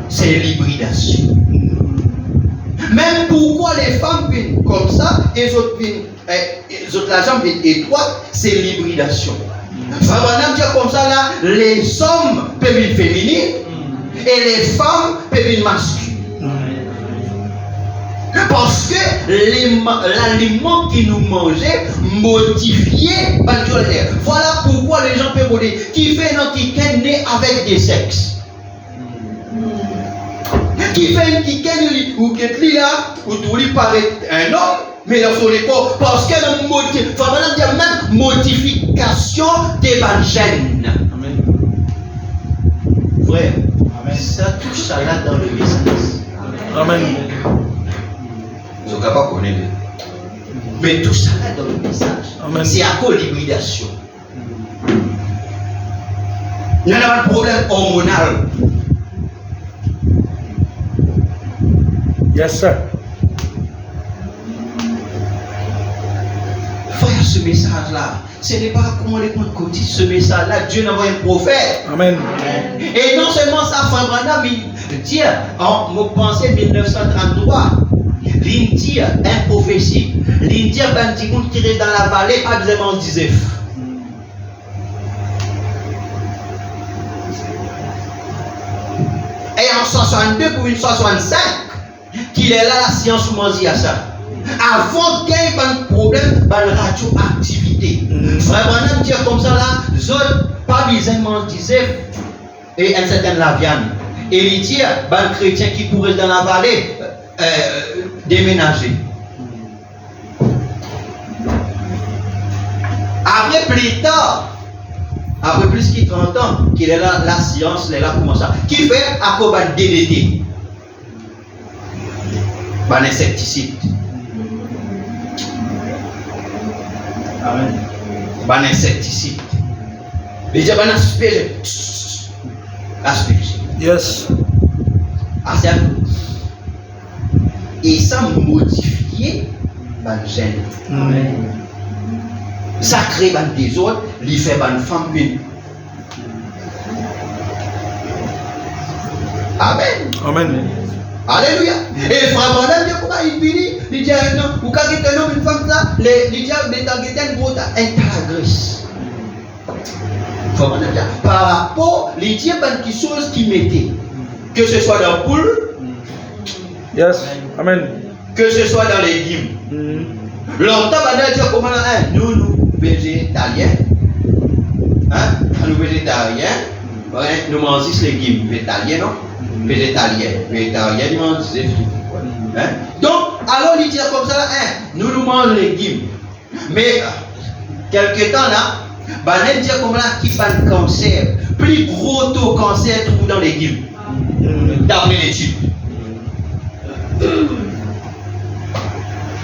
C'est l'hybridation. Même pourquoi les femmes viennent comme ça et les autres la jambe est étroite, c'est l'hybridation. Vraiment dire comme ça là, les hommes peuvent être féminines et les femmes peuvent être masculines. Parce que l'aliment qui nous mangeait modifiait par Dieu. Voilà pourquoi les gens peuvent dire qui fait un qui est né avec des sexes. Qui fait un qui est ou qui est là, ou tout lui paraît un homme. Mais il faut les corps parce que la même modification des gènes. Frère, ça touche ça là dans le message. Amen. Je ne peux pas connaître. Mais tout ça là dans le message. C'est à cause de l'hybridation. Il y a un problème hormonal. Yes, sir. Frère, ce message-là, ce n'est pas comment les côté ce message-là, Dieu n'envoie un prophète. Amen. Et non seulement ça, Frère Branham, il dit, en mon pensée 1933, il dit, un prophétie, il dit, ben, petit monde qui est dans la vallée, pas besoin de dire. Et en 62 pour une 65, qu'il est là, la science m'a dit à ça. Avant qu'il y ait un problème, la radioactivité. Frère Branham dit comme ça là, zone, pas besoin disait, et un certain Laviane. Et il dit, un chrétien qui pourrait dans la vallée, déménager. Après plus tard, après plus de 30 ans, qu'il est là, la science, elle est là pour ça. Qui fait à quoi va DDT? Ban insecticide. Amen. Ban insecticide. Les gens ban asperger. Asperger. Yes. Et ça modifier ban gène. Amen. Ça crée ban désordre, il fait ban femme une. Amen. Amen. Alléluia. Et frère Branham dit comment il finit, il dit non, ou quand il est un homme, une femme ça, il dit mais dans un gros intégris. Frère Branham dit par rapport, il dit quelque chose qui mettait, que ce soit dans la poule, Yes. Amen. que ce soit dans les légumes. Longtemps, on a dit comment nous végétaliens, nous végétariens, nous mangeons les légumes végétaliens, non? Végétalien, il mange des fruits. Donc, alors il dit comme ça, nous mangeons les légumes. Mais, quelque temps là, il dit comme ça, qui fait un cancer, plus gros taux cancer trouve dans les légumes, d'après l'étude.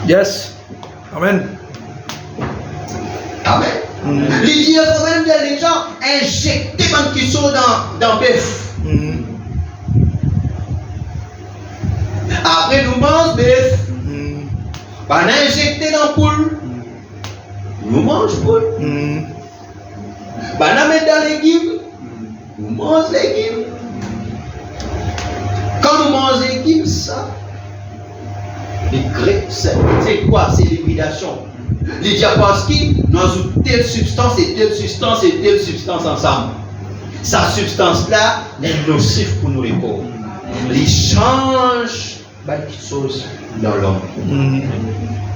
Yes. Amen. Amen. Il dit, il faut même dire les gens injecter des qui sont dans le bœuf. Après, nous mangeons bœuf. On a injecté dans la poule. Nous mangeons poule. On a mis dans les légumes. Nous mangeons les légumes. Quand nous mangeons les légumes, ça, c'est quoi? C'est l'hybridation. Les diapaski, nous avons telle substance et telle substance et telle substance ensemble. Cette substance-là est nocive pour nous les pauvres. Il change quelque chose dans l'homme.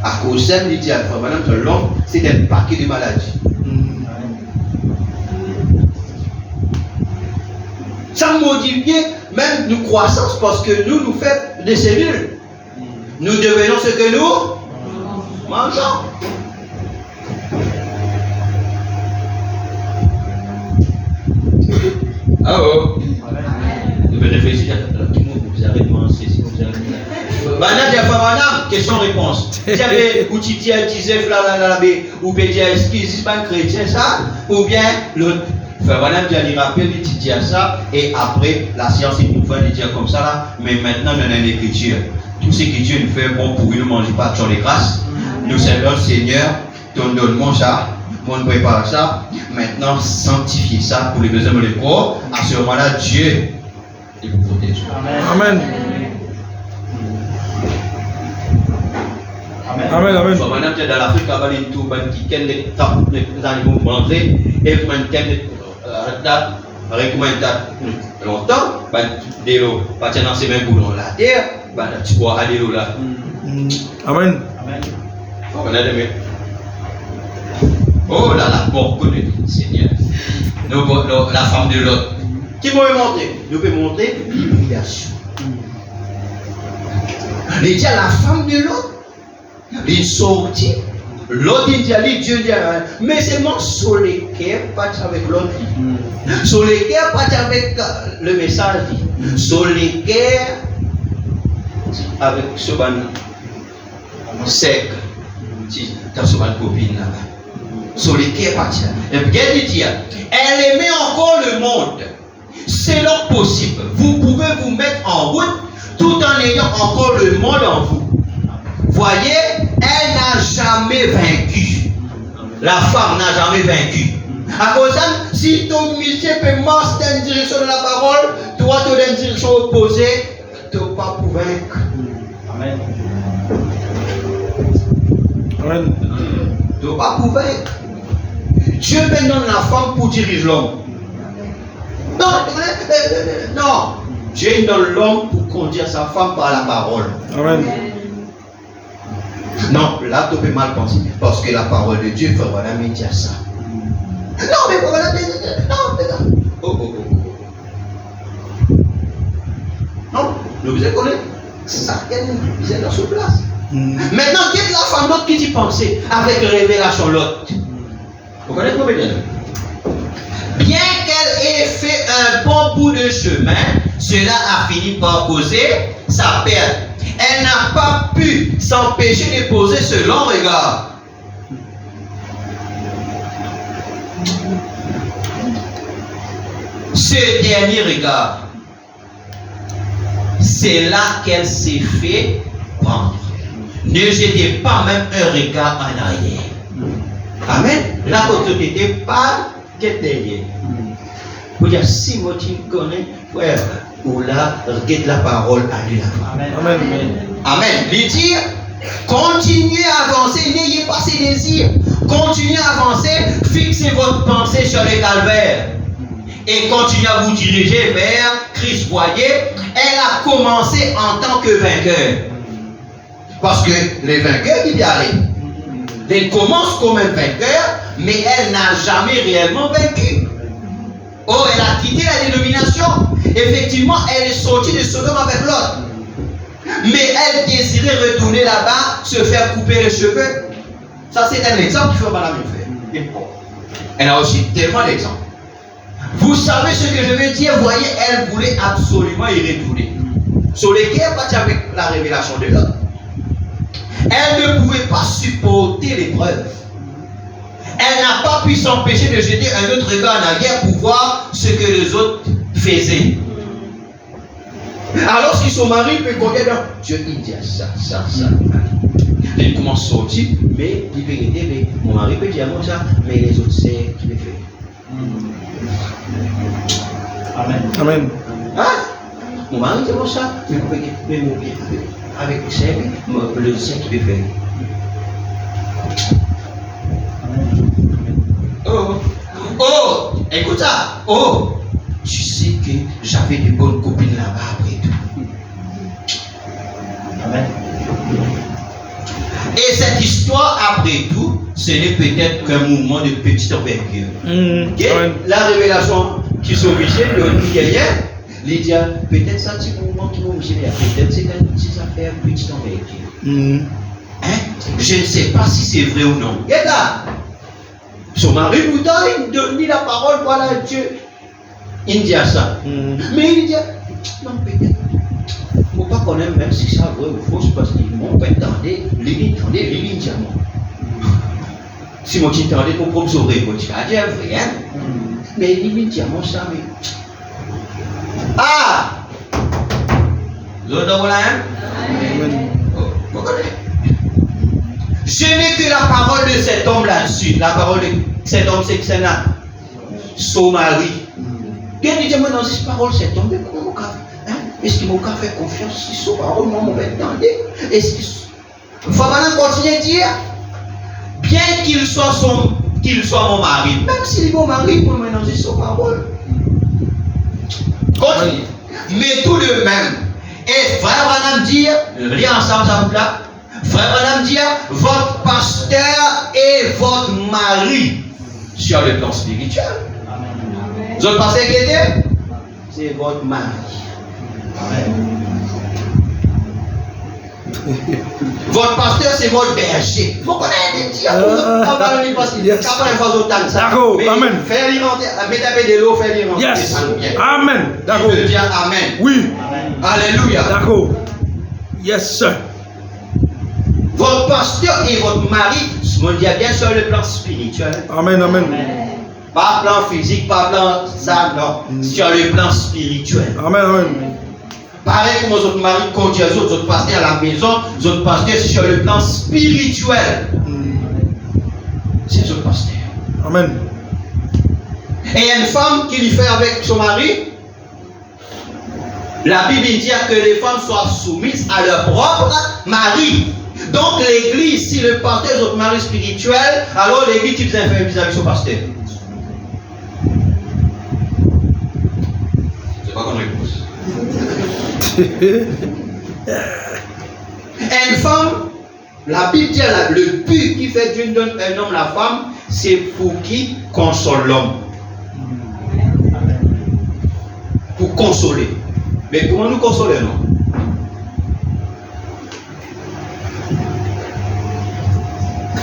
À cause de il dit à l'homme, c'est un paquet de maladies. Ça modifie même nos croissances parce que nous faisons des cellules. Nous devenons ce que nous mangeons. Ah oh. Vous pouvez réfléchir à tout le monde, vous avez pensé, si vous avez. Madame, question-réponse. Vous avez outillé un tisef là, ou bien est-ce qu'il n'est pas un chrétien ça, ou bien l'autre. Madame, il rappelle, il dit ça, et après, la science, il nous fait dire comme ça là, mais maintenant, on a une écriture. Tout ce que Dieu nous fait, bon, pour nous ne manger pas sur les grâces. Nous servons le Seigneur, donne-moi ça. On prépare ça, maintenant sanctifier ça pour les besoins de l'école. À ce moment-là, Dieu il vous protège. Amen. Amen. Amen. So, maintenant, dans l'Afrique, il y a tout qui les animaux manger et longtemps, des lots, pas dans ces mêmes boulons la terre, tu vois, aller là. Amen. Oh là là, bon, connu, Seigneur. La femme de l'autre. Qui m'a montré? Nous pouvons montrer l'hybridation. Il dit à la femme de l'autre, il sortit, l'autre il dit, Dieu dit, mais c'est mon soleil pas avec l'autre. Soleil pas avec le message. Soleil avec ce ban sec. Dans ce ban copine là. Sur les quais partir. Et bien il dit, elle aimait encore le monde. C'est donc possible. Vous pouvez vous mettre en route tout en ayant encore le monde en vous. Voyez, elle n'a jamais vaincu. La femme n'a jamais vaincu. À cause de si ton mission peut marcher dans une direction de la parole, toi tu es dans une direction opposée, tu ne peux pas pour vaincre. Amen. Amen. Tu ne peux pas pour vaincre. Dieu me donne la femme pour diriger l'homme. Non. Dieu donne l'homme pour conduire sa femme par la parole. Amen. Non, là tu peux mal penser. Parce que la parole de Dieu, il faut vraiment dire ça. Non, mais voilà, non, oh. Non, nous vous connaissez. Ça, vous êtes dans ce place. Maintenant, quelle est la femme l'autre qui t'y pensait avec révélation l'autre? Vous connaissez combien de Bien qu'elle ait fait un bon bout de chemin, cela a fini par causer sa perte. Elle n'a pas pu s'empêcher de poser ce long regard. Ce dernier regard, c'est là qu'elle s'est fait prendre. Ne jetez pas même un regard en arrière. Amen. La autorité parle qu'est derrière. Vous dire, si moi tu connais, frère, ou là, regarde la parole à lui là. Amen. Amen. Amen. Lui dire, continuez à avancer, n'ayez pas ces désirs. Continuez à avancer, fixez votre pensée sur le calvaire. Et continuez à vous diriger vers Christ. Voyez, elle a commencé en tant que vainqueur. Parce que les vainqueurs, il y arrivent. Elle commence comme un vainqueur, mais elle n'a jamais réellement vaincu. Oh, elle a quitté la dénomination. Effectivement, elle est sortie de Sodome avec l'autre. Mais elle désirait retourner là-bas, se faire couper les cheveux. Ça, c'est un exemple qu'il faut madame faire. Elle a aussi tellement d'exemples. Vous savez ce que je veux dire? Voyez, elle voulait absolument y retourner. Sur lesquels, pas avec la révélation de l'autre. Elle ne pouvait pas supporter l'épreuve. Elle n'a pas pu s'empêcher de jeter un autre regard en arrière pour voir ce que les autres faisaient. Alors si son mari peut compter dans Dieu, il dit ça. Il commence à sortir, mais il peut aider, mais mon mari peut dire moi ça, mais les autres c'est qui le fait. Amen. Amen. Hein? Mon mari dit moi ça, mais mon bien avec le sien qui peut faire. Oh, écoute ça. Oh, tu sais que j'avais de bonnes copines là-bas après tout. Amen. Et cette histoire, après tout, ce n'est peut-être qu'un mouvement de petite envergure. Amen. La révélation qui s'oblige de quelqu'un, il dit peut-être ça, c'est un mouvement qui m'oblige, peut-être c'est une petite affaire, petite envergure. Hein? Je ne sais pas si c'est vrai ou non. Regarde, son mari nous donne la parole, voilà Dieu. Il dit ça. Mais il dit, non, peut-être. Il ne faut pas connaître même si c'est vrai ou faux, parce qu'ils m'ont pas entendu, l'île, si moi tu entendais ton propre oreille, tu as dit un vrai, hein? Mais l'île, diamant, ça, mais. Ah! Vous avez là, hein? Vous connaissez? Je n'ai que la parole de cet homme là-dessus. La parole de cet homme, c'est que c'est là. Son mari. Bien évidemment, dans cette parole, cet homme, mais comment mon café? Est-ce qu'il m'a fait confiance sur son parole? Moi, mon entendez? Est-ce qu'il faut maintenant continuer à dire, bien qu'il soit mon mari, même s'il est mon mari, pour me lancer son parole. Continue. Mais tout de même, et frère Branham dire, lire ensemble ça là. Frère Branham dit, votre pasteur est votre mari sur le plan spirituel. Votre pasteur qui était, c'est votre mari. Votre pasteur, c'est votre berger. Vous connaissez des diables. D'accord, amen. Fais-lui rentrer, mettez un peu de l'eau, fais-lui rentrer. Yes. Amen. D'accord. Je veux dire amen. Oui. Alléluia. D'accord. Yes, sir. Votre pasteur et votre mari, je me dis bien sur le plan spirituel. Amen, amen. Pas plan physique, pas plan ça, non. Sur le plan spirituel. Amen, amen. Pareil comme aux autres maris, quand les autres pasteurs à la maison, les autres pasteurs sur le plan spirituel. C'est les autres pasteurs. Amen. Et une femme qui lui fait avec son mari, la Bible dit que les femmes soient soumises à leur propre mari. Donc l'église, si le pasteur est votre mari spirituel, alors l'église qui vous fait vis-à-vis de son pasteur. C'est pas comme réponse. Une femme, la Bible dit le but qui fait Dieu donne un homme la femme, c'est pour qui console l'homme. Pour consoler. Mais comment nous consoler, non?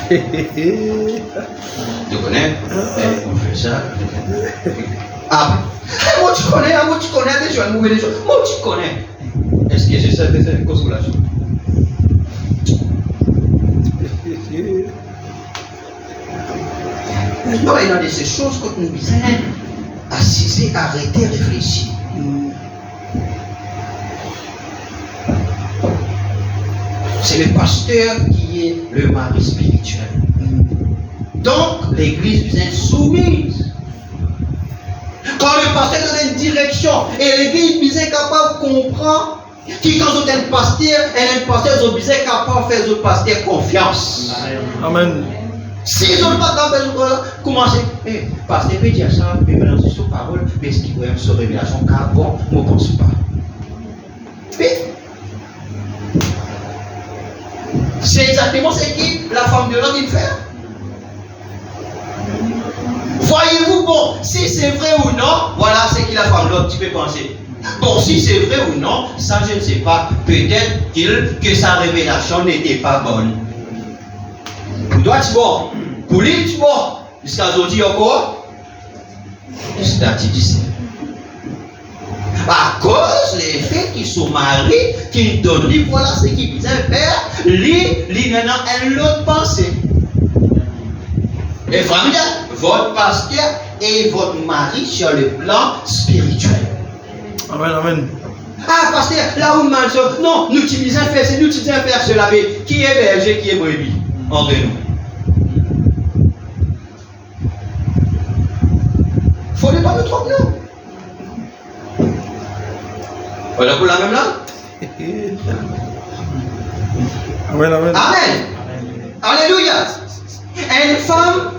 Tu connais? On fait ça. Ah, moi tu connais des choses, moi tu connais. Est-ce que c'est ça que c'est une consolation? Non, il y a de ces choses que nous disons, assiser, arrêter, réfléchir. C'est le pasteur qui est le mari spirituel. Donc, l'église doit être soumise. Quand le pasteur donne une direction et l'église est capable de comprendre, qui quand on est un pasteur, ils sont capables de faire au pasteur confiance. Amen. Si ils n'ont pas capable de faire commencer, pasteur peut dire ça, mais maintenant c'est sous parole, mais ce qui peut être sur révélation, car bon, je ne pense pas. Mais, c'est exactement ce que la femme de l'homme dit faire. Voyez-vous, bon, si c'est vrai ou non, voilà ce que la femme de l'homme, tu peux penser. Bon, si c'est vrai ou non, ça je ne sais pas. Peut-être que sa révélation n'était pas bonne. Pour toi, tu vois. Pour lui, tu vois. Jusqu'à aujourd'hui encore. C'est à dire. À cause des faits qui sont mariés, qui donnent, voilà ce qu'ils disent faire, lui, n'a un autre pensée. Et famille, votre pasteur et votre mari sur le plan spirituel. Amen, amen. Ah, pasteur, là où mal non, nous utilisons faire ceci, nous utilisons faire cela. Mais qui est berger, qui est brebis entre nous? Faut ne pas nous tromper. Voilà pour la même là? Amen, amen. Amen. Alléluia. Une femme,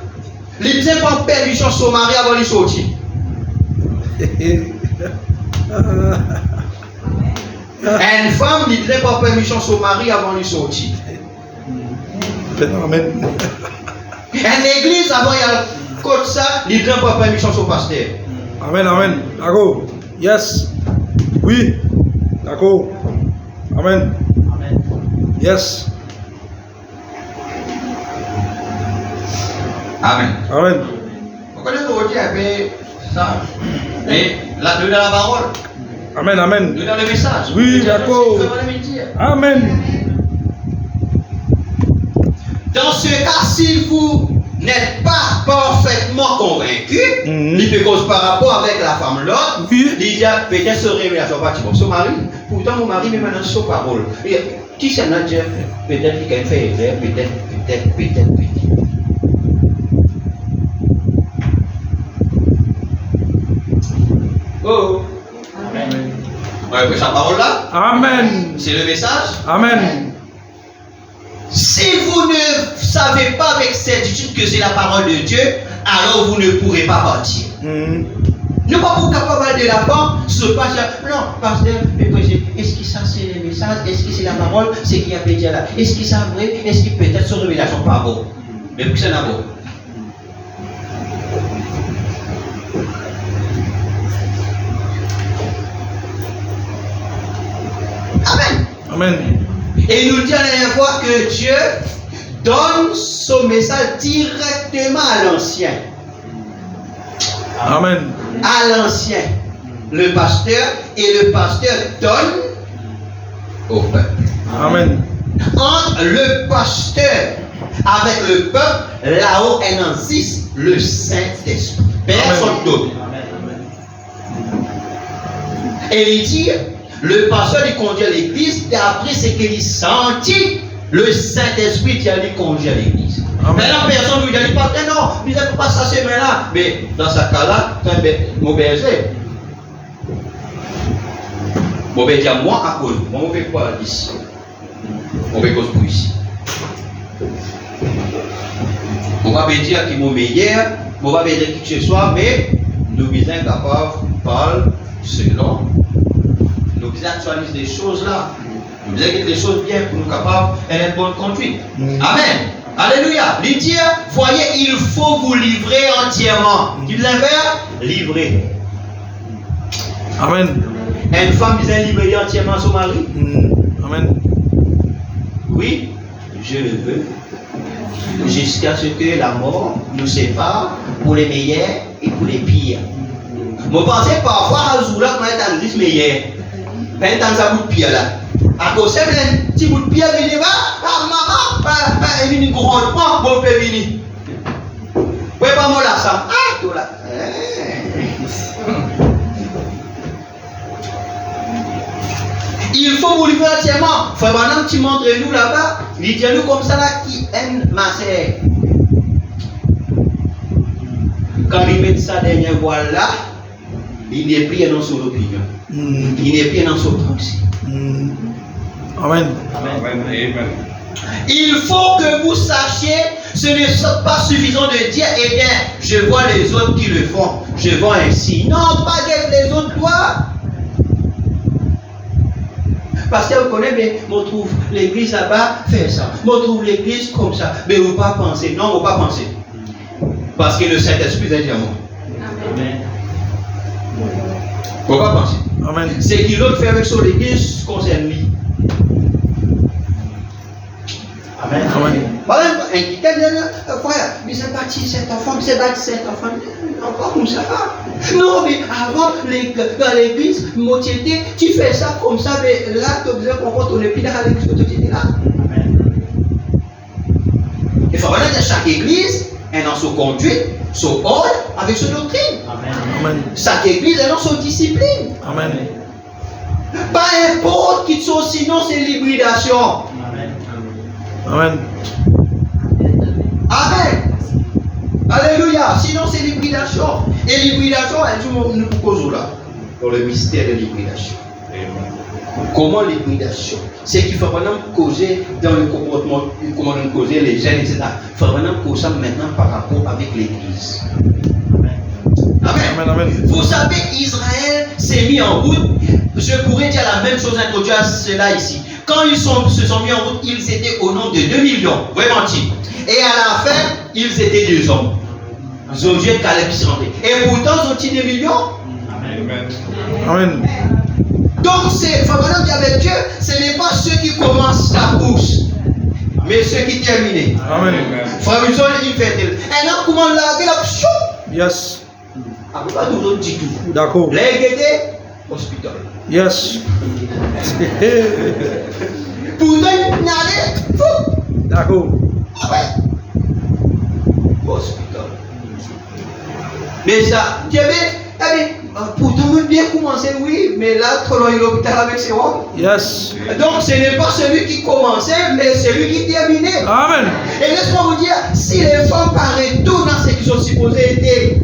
il ne pas permission son mari avant de sortir. Une femme, il ne pas permission son mari avant de sortir. Amen. Une église, avant il y a comme ça, il ne pas permission son pasteur. Amen, amen. D'accord. Yes. Oui. D'accord. Amen. Amen. Yes. Amen. Amen. Vous connaissez aujourd'hui un peu ça. Mais là, nous dans la parole, Amen, amen. nous dans le message. Oui, d'accord. Amen. Dans ce cas, si vous n'êtes pas parfaitement convaincu, il peut cause par rapport avec la femme l'autre, Oui. il dit peut-être se révélation pas son mari, pourtant mon mari, mais maintenant sur parole. Qui s'en a dit peut-être qu'il a fait erreur, peut-être. Oh. Amen. Ouais, puis sa parole là, Amen. c'est le message. Amen. Si vous ne savez pas avec certitude que c'est la parole de Dieu, alors vous ne pourrez pas partir. Ne pas vous capable de la part, ce pasteur, non, pasteur, est-ce que ça c'est le message, est-ce que c'est la parole, c'est qui a fait dire là, est-ce que ça vrai, est-ce que peut-être son révélation pas bon, mais puis c'est d'abord. Amen. Amen. Et il nous dit à la dernière fois que Dieu donne son message directement à l'ancien. Amen. À l'ancien, le pasteur, et le pasteur donne au peuple. Amen. Entre le pasteur avec le peuple, là-haut est en 6, le Saint-Esprit. Personne d'autre. Et il dit, le pasteur il conduit à l'église, d'après ce qu'il sentit, le Saint-Esprit qui a dit conduire à l'église. Maintenant, personne ne lui dit pas, non, il ne peut pas ça c'est maintenant. Mais dans ce cas-là, c'est un mon berger. Mon berger à moi à cause. Moi, on ne fait quoi ici? On fait cause pour ici. On va me dire qu'il est meilleur, on va me dire qui que ce soit, mais nous sommes capables de parler selon. Nous devons actualiser des choses là. Nous devons faire des choses bien pour nous capables d'être bonne conduite. Amen. Alléluia. Il dit, voyez, il faut vous livrer entièrement. Tu veux faire? Livrer. Amen. Une femme disait livrer entièrement son mari. Amen. Oui, je le veux. jusqu'à ce que la mort nous sépare pour les meilleurs et pour les pires. Je pensais parfois à Zoula quand on est meilleur. Maintenant, ça bout de pire là. À cause de un petit bout de pire, il dit maman, il vient grandement, mon père vient. Oui, pas moi là, ça. Ah, tout là. Il faut vous livrer entièrement. Frère Branham, tu montres nous là-bas. Il dit nous comme ça là qui aime ma sœur. Quand il met sa dernière voile là, il n'est plus dans son opinion. Il n'est plus dans son pensée. Amen. Amen. Amen. Il faut que vous sachiez, ce n'est pas suffisant de dire, eh bien, je vois les autres qui le font. Je vois ainsi. Non, pas que les autres doivent. Parce que vous connaissez, mais on trouve l'église là-bas, faire ça. On trouve l'église comme ça. Mais vous pas penser. Non, vous pas penser. Parce que le Saint-Esprit est diamant. Amen. Vous pas penser. Amen. Ce qu'il l'autre fait avec son église concerne lui. Amen. Amen. Par exemple, frère, mais c'est bâti cet enfant, c'est bâti cet enfant. Encore comme ça. Non, mais avant, dans l'église, moitié, tu fais ça comme ça, mais là, tu as besoin qu'on compte, on est plus dans l'église que tu étais là. Il faut reconnaître que chaque église est dans son conduite, son ordre, avec son doctrine. Amen. Chaque église est dans son discipline. Amen. Pas importe qui sont, sinon c'est l'hybridation. Amen. Amen. Alléluia. Sinon c'est l'hybridation. Et l'hybridation, nous causons là, dans le mystère de l'hybridation. Comment l'hybridation? C'est qu'il faut vraiment causer dans le comportement, comment nous causer les gènes, etc. Il faut vraiment causer ça maintenant par rapport avec l'église. Amen. Amen. Amen. Vous savez, Israël s'est mis en route. Je pourrais dire la même chose, introduire cela ici. Quand ils se sont mis en route, ils étaient au nombre de 2 millions. Vraiment. Et à la fin, ils étaient 2 hommes. Josué et Caleb qui sont rentrés. Et pourtant, ils ont 2 millions. Amen. Amen. Donc, c'est, Fabien dit avec Dieu, ce n'est pas ceux qui commencent la course, mais ceux qui terminent. Amen. Frère Wilson, il fait tel. Et là, comment la chou. Yes. Ah, pas tout le monde dit tout. D'accord. Les guettés, hospital. Yes. Pourtant, il n'y allait, fou. D'accord. Ah ouais. Hospital. Mais ça, Dieu, pourtant, on bien commencé, oui, mais là, trop loin, l'hôpital avec ses hommes. Yes. Donc, ce n'est pas celui qui commençait, mais celui qui terminait. Amen. Et laisse-moi vous dire, si les femmes paraissent tout dans ce qu'ils sont supposés être,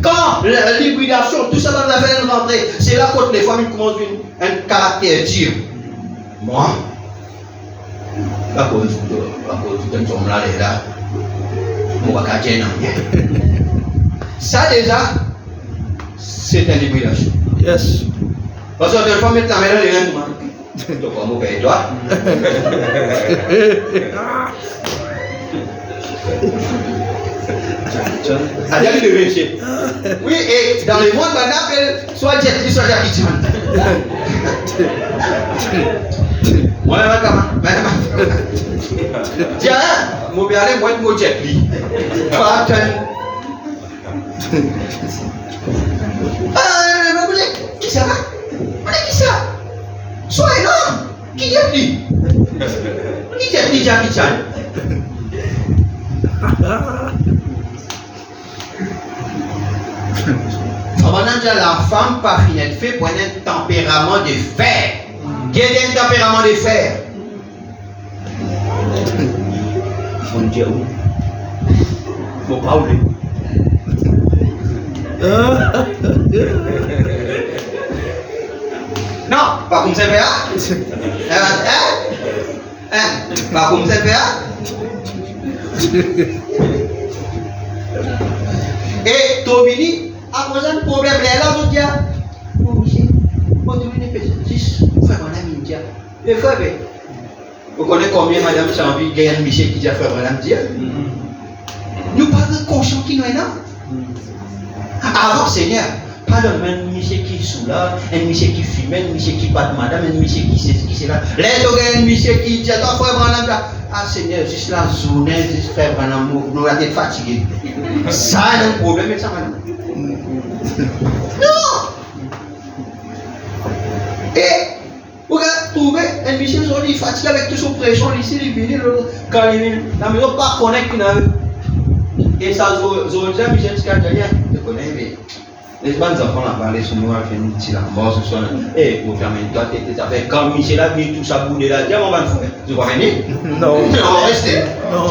quand l'hybridation, tout ça dans la veine rentrée, c'est là quand les femmes commencent un caractère dur. Moi, la cause de ton là, on va cacher non. Ça déjà, c'est une hybridation. Yes. Parce que les femmes mettent la main dans les mains. Donc, on va toi. Ah, il y a de vérifier. Oui, et dans le monde, on appelle soit Jet Li, soit Jackie Chan. Moi, tiens, mon bien, moi, je Jet Li. Ah, qui ça va? Qui ça? Sois énorme. Qui Jet Li? Qui Jet Li, Jackie Chan? La femme pas finie de fait pour un tempérament de fer. Qui est un tempérament de fer? Mon Dieu, mon Paul. Non, pas comme ça, pas comme ça, et Tobini, à cause d'un problème, là, on dit, oh, monsieur, on doit une personne, frère, on a mis une dia. Mais frère, vous connaissez combien madame Chambi gagne Michel qui dit frère, madame dia? Nous parlons conscients qui nous est là. Avant, Seigneur, pardonne-moi un Michel qui est sous là, un Michel qui fume, un Michel qui bat madame, un Michel qui c'est là. Là, il y a un Michel qui dit, attends, frère, madame, ah Seigneur, juste la journée, juste faire un amour, nous avons été fatigués. Ça a un problème avec ça maintenant. Non! Et, vous trouvez un Michel Zoli fatigué avec toute son pression, ici, il vient, quand il vient, la maison pas connecte. Et ça, Zoli, Michel Skadjalia, je connais, mais. Les bonnes enfants là parlé sur nous, fait une petite mort ce soir. Et pour faire une toi, ça fait quand Michel a mis tout ça boudé là, dis-moi, on va le faire. Tu vas venir? Non. Non, restez. Non.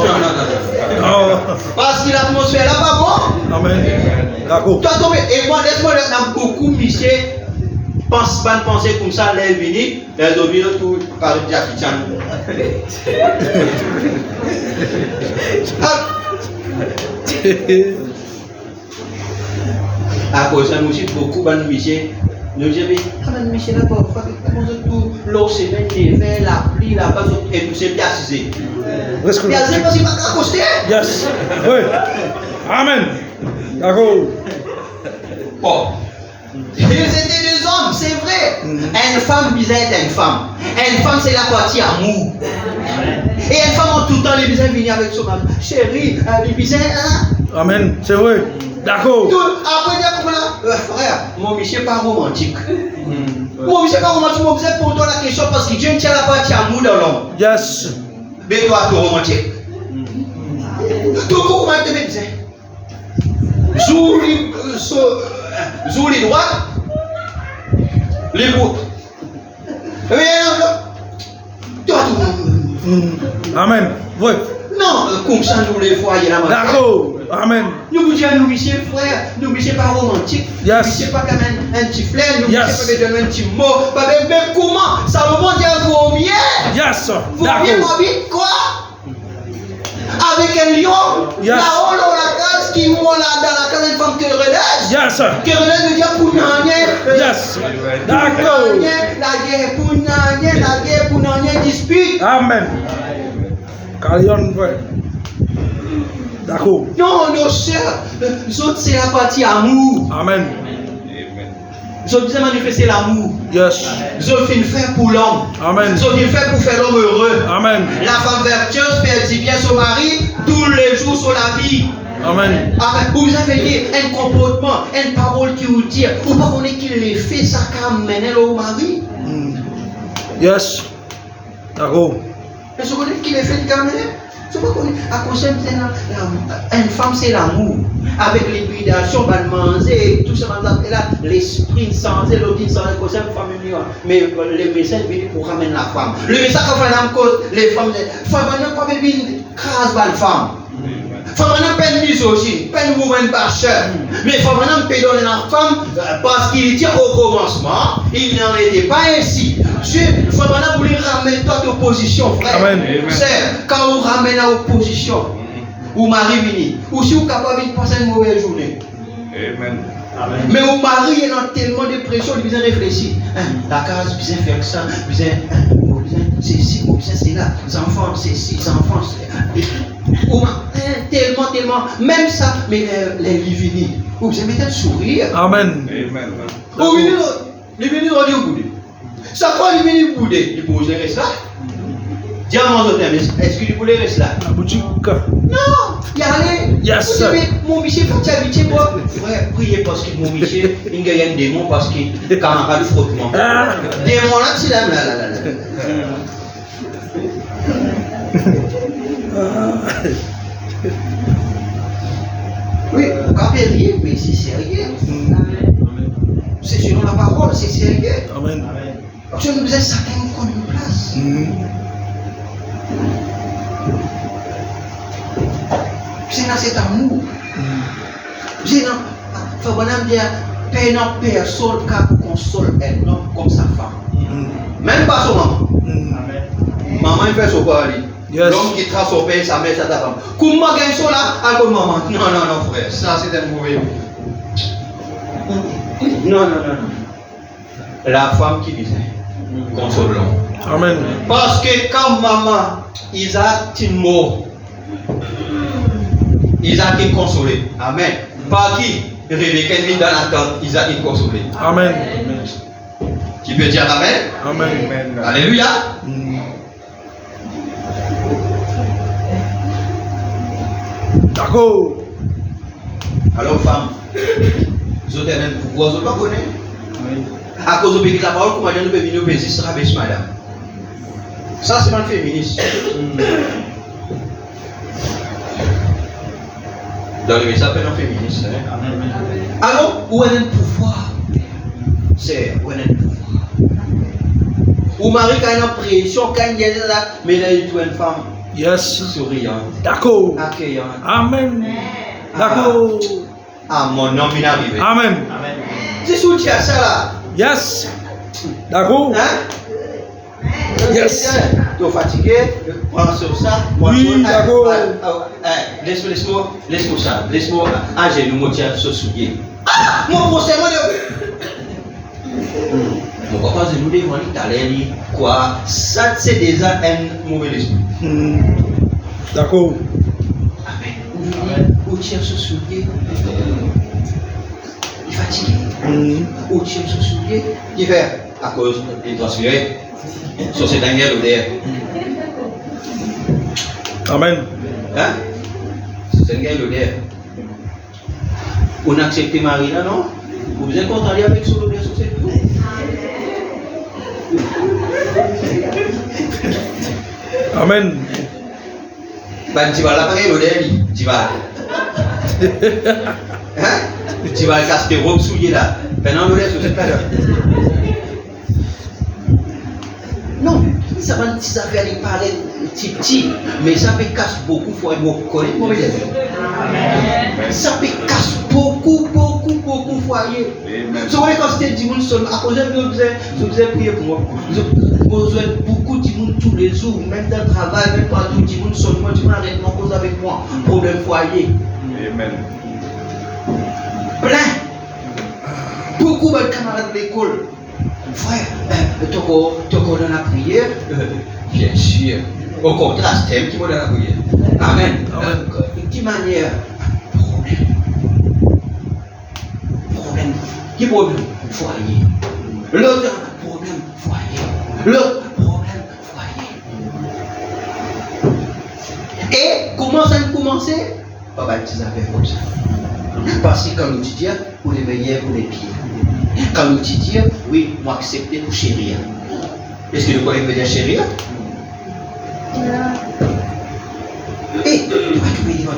Non. Parce que l'atmosphère là pas bon. Amen. D'accord. Toi, tombé. Et moi, laisse-moi, il y a beaucoup Michel pense pas de penser comme ça, les venir, les obéis tout par le Jackie Chan. À cause de nous, beaucoup de Michel, nous disons, mais Michel, là, parfois, tout l'eau, c'est bien l'éveil, la pluie, la base, et tout, c'est bien assisé. Bien assisé parce qu'il va accoster. Yes. Oui. Amen. D'accord. Bon. Ils étaient des hommes, c'est vrai. Une femme bizarre est une femme. Une femme, c'est la partie amour. Et une femme, en tout temps, les bizarres viennent avec son mari. Chérie, les bizarres, hein? Amen. C'est vrai. D'accord. Après, dire comme là, frère, mon Michel pas romantique. Mon Michel pas romantique, mon Michel pose toi la question parce que Dieu tient la partie amour dans l'homme. Yes. Mais toi, tu es romantique. Tu comment te mets bien? Joue les droits, les bouts. Toi, Amen. Oui. non, comme ça, nous les voyons là. D'accord. Amen. Nous vous disons, nous, Michel, frère, nous, Michel, pas romantique. Yes. Michel, pas comme un petit flair, nous, Yes. Michel, pas un petit mot. Mais comment? Salomon dit à vous, mieux. Yes. Vous mieux, D'accord. m'habite quoi? Avec un lion, Yes. là-haut, dans la case, qui moi là, dans la case, une femme querelleuse. Yes. Querelleuse veut dire pour n'anier. Yes. D'accord. La guerre pour n'anier, la guerre pour n'anier dispute. Amen. Carillon, ouais. D'accord. Non, nos sœurs, les autres, c'est la partie amour. Amen. Les autres, c'est manifester l'amour. Yes. Les autres, viennent faire pour l'homme. Amen. Les autres, viennent faire pour faire l'homme heureux. Amen. La femme vertueuse fait du bien son mari tous les jours sur la vie. Amen. Amen. Vous avez un comportement, une parole qui vous dit, vous ne pouvez pas qu'il les fait, ça qu'amener au mari. Yes. D'accord. Mais vous connaissez qu'il les fait quand même. Vous connaissez, à cause de une femme, c'est l'amour. Avec l'hybridation, manger, tout ça, là, l'esprit sans l'autre sans la cause de femme. Mais les messages viennent pour ramener la femme. Le message qu'on fait dans cause, les femmes, ne pas venir crasse la femme. Femme n'a pas une misogyne, pas une woman basher. Mais femme n'a pas donné la femme parce qu'il dit au commencement, il n'en était pas ainsi. Femme n'a voulu ramener toute opposition, frère. Amen. C'est quand vous ramenez à opposition, vous mari vini, ou si vous êtes capable de passer une mauvaise journée. Amen. Mais vous mari est dans tellement de pression, il besoin réfléchir. La case, besoin faire ça, besoin c'est ci, besoin c'est là, les enfants, c'est ci, les enfants, c'est tellement, même ça, mais les livini, vous avez mettre un sourire. Amen. Amen. Vous venez, les venus au boudé. Ça quoi les venus au boudé? Il peut rester là. Diamant au thème, est-ce qu'il voulait rester là? La boutique. Non, y allez. Yes. Vous savez, mon Michel, faut t'habiter moi. Frère, priez parce que mon Michel, il y a un démon parce que camarade le frottement. Démon là, c'est là. Oui, vous pouvez rire, mais c'est sérieux. C'est selon la parole, c'est sérieux. Amen. Tu nous disais ça qui nous une place. C'est dans cet amour. C'est dans. Il faut dire, personne qui console un homme comme sa femme. Même pas son maman. Maman, il fait son pari. Yes. L'homme qui trace son père, sa mère, sa femme. Comment gagne ça là? Alors, maman. Non, frère. Ça, c'est un mauvais. Non. La femme qui disait, console l'homme. Amen. Parce que quand maman, Isaac est mort, Isaac est consolé. Amen. Par qui? Rebecca est dans la tente, Isaac est consolé. Amen. Tu peux dire Amen? Amen. Amen. Alléluia. D'accord. Alors, femme, vous avez un pouvoir, vous ne connaissez pas. À cause de la parole, comment nous pouvons venir au pays, ce sera bêche, madame. Ça, c'est pas le féminisme. Dans le message, c'est un féministe. Alors, où est le pouvoir? C'est où est le pouvoir? Ou Marie, quand il y a une pression, quand il y a là, mais là, il y a une femme Yes. souriante, D'accord. accueillante. Amen. D'accord. Ah, mon homme, il est arrivé. Amen. C'est sous ça là. Yes. D'accord. Hein? Yes. Tu es fatigué, prends sur ça. Oui, d'accord. Laisse-moi ça. Laisse-moi. Ah, j'ai le mot de se souiller. Ah, mon procès, mon mon papa, je nous dis, moi, il t'allait dire quoi? Ça, c'est déjà un mauvais esprit. D'accord. Amen. Où tu se souiller? Il est fatigué. Où tu se souiller? Il fait à cause des transférés. Sur ces dernières odeurs. Amen. Hein? C'est une guerre d'odeur. On a accepté Marie là, non? Vous êtes content avec son odeur sur cette tour? Amen. Ben, tu vas l'appareil l'odeur, tu vas. Hein? Tu vas casser tes robes souillées là. Pendant l'odeur sur cette période. Non, ça va ça fait aller parler petit, mais ça peut casser beaucoup fois ça peut casser beaucoup foyer. So when quand c'était du monde seul, à cause de je vous ai prié pour moi. J'ai besoin beaucoup de monde tous les jours, même dans le travail, même partout, du monde seulement, tu m'arrêtes mon cause avec moi. Problème foyer. Amen. Plein. Beaucoup de camarades de l'école. Frère, tu connais la prière? Bien sûr. Au contraste, t'aimes qui me donne la prière. Amen. De quelle manière? Problème. Qui problème? Foyer. L'autre problème, foyer. L'autre problème, foyer. Et comment ça a commencé? Pas mal de affaires comme ça. Parce que quand nous disons, pour les meilleurs, pour les pires. Quand nous disons, oui, moi accepter pour chérir. Est-ce que vous connaissez veut dire chérir? Et tu vas trouver des gens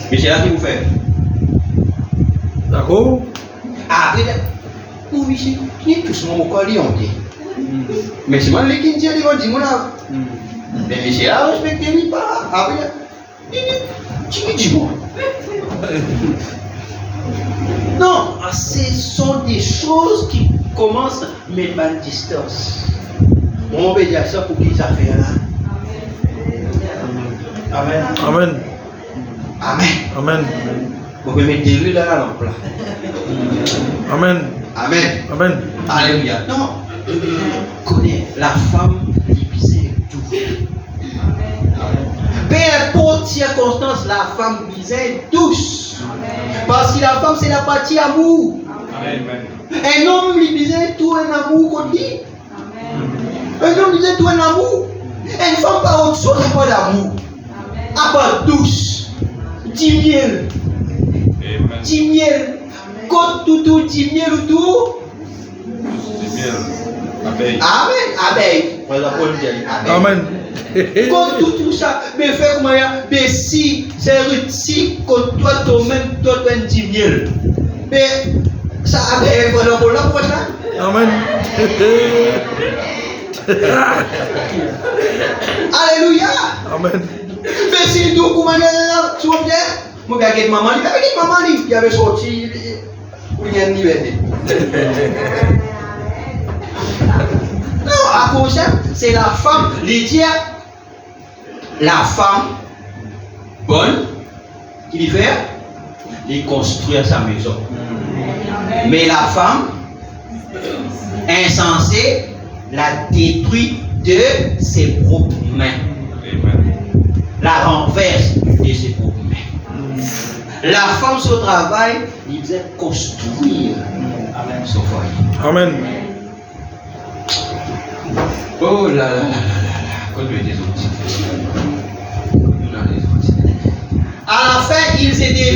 mais c'est là qui vous fait. D'accord. Après, oui, c'est tout ce monde au dit. Mais c'est moi qui dis, ils vont dire, mais c'est là, respectez-les pas. Après, tu dis bon. Non, ce sont des choses qui commencent à mettre à distance. On va dire ça pour qu'ils affaires là. Amen. Amen. Amen. Amen. Vous pouvez mettre des rues là à l'emploi. Amen. Amen. Amen. Alléluia. Non, connais la femme divisée tout. Peu importe circonstance, la femme visait tous. Parce que la femme, c'est la partie amour. Amen. Un homme lui disait tout un amour qu'on dit. Un homme disait tout un amour. Une femme pas autre chose à part l'amour. À part douce. 10 miel. 10 miel. Côte tout, 10 miel ou tout. Amen. Amen. Amen. Quand tout ça, mais fais comment il y a, mais si, c'est si, quand toi, toi-même, toi, tu es 10 miel. Mais ça a fait voilà pour la prochaine. Amen. Alléluia. Amen. Mais si tout, comment il y a, tu vois bien, moi, il y a maman, il y avait sorti, il y a une liberté. Non, à cause c'est la femme, Lydia, la femme bonne, qui lui fait, il construire sa maison. Mais la femme insensée la détruit de ses propres mains. La renverse de ses propres mains. La femme, son travail, il faisait construire son foyer. Amen. Oh là là là là là là. Côté des outils. À la fin, ils étaient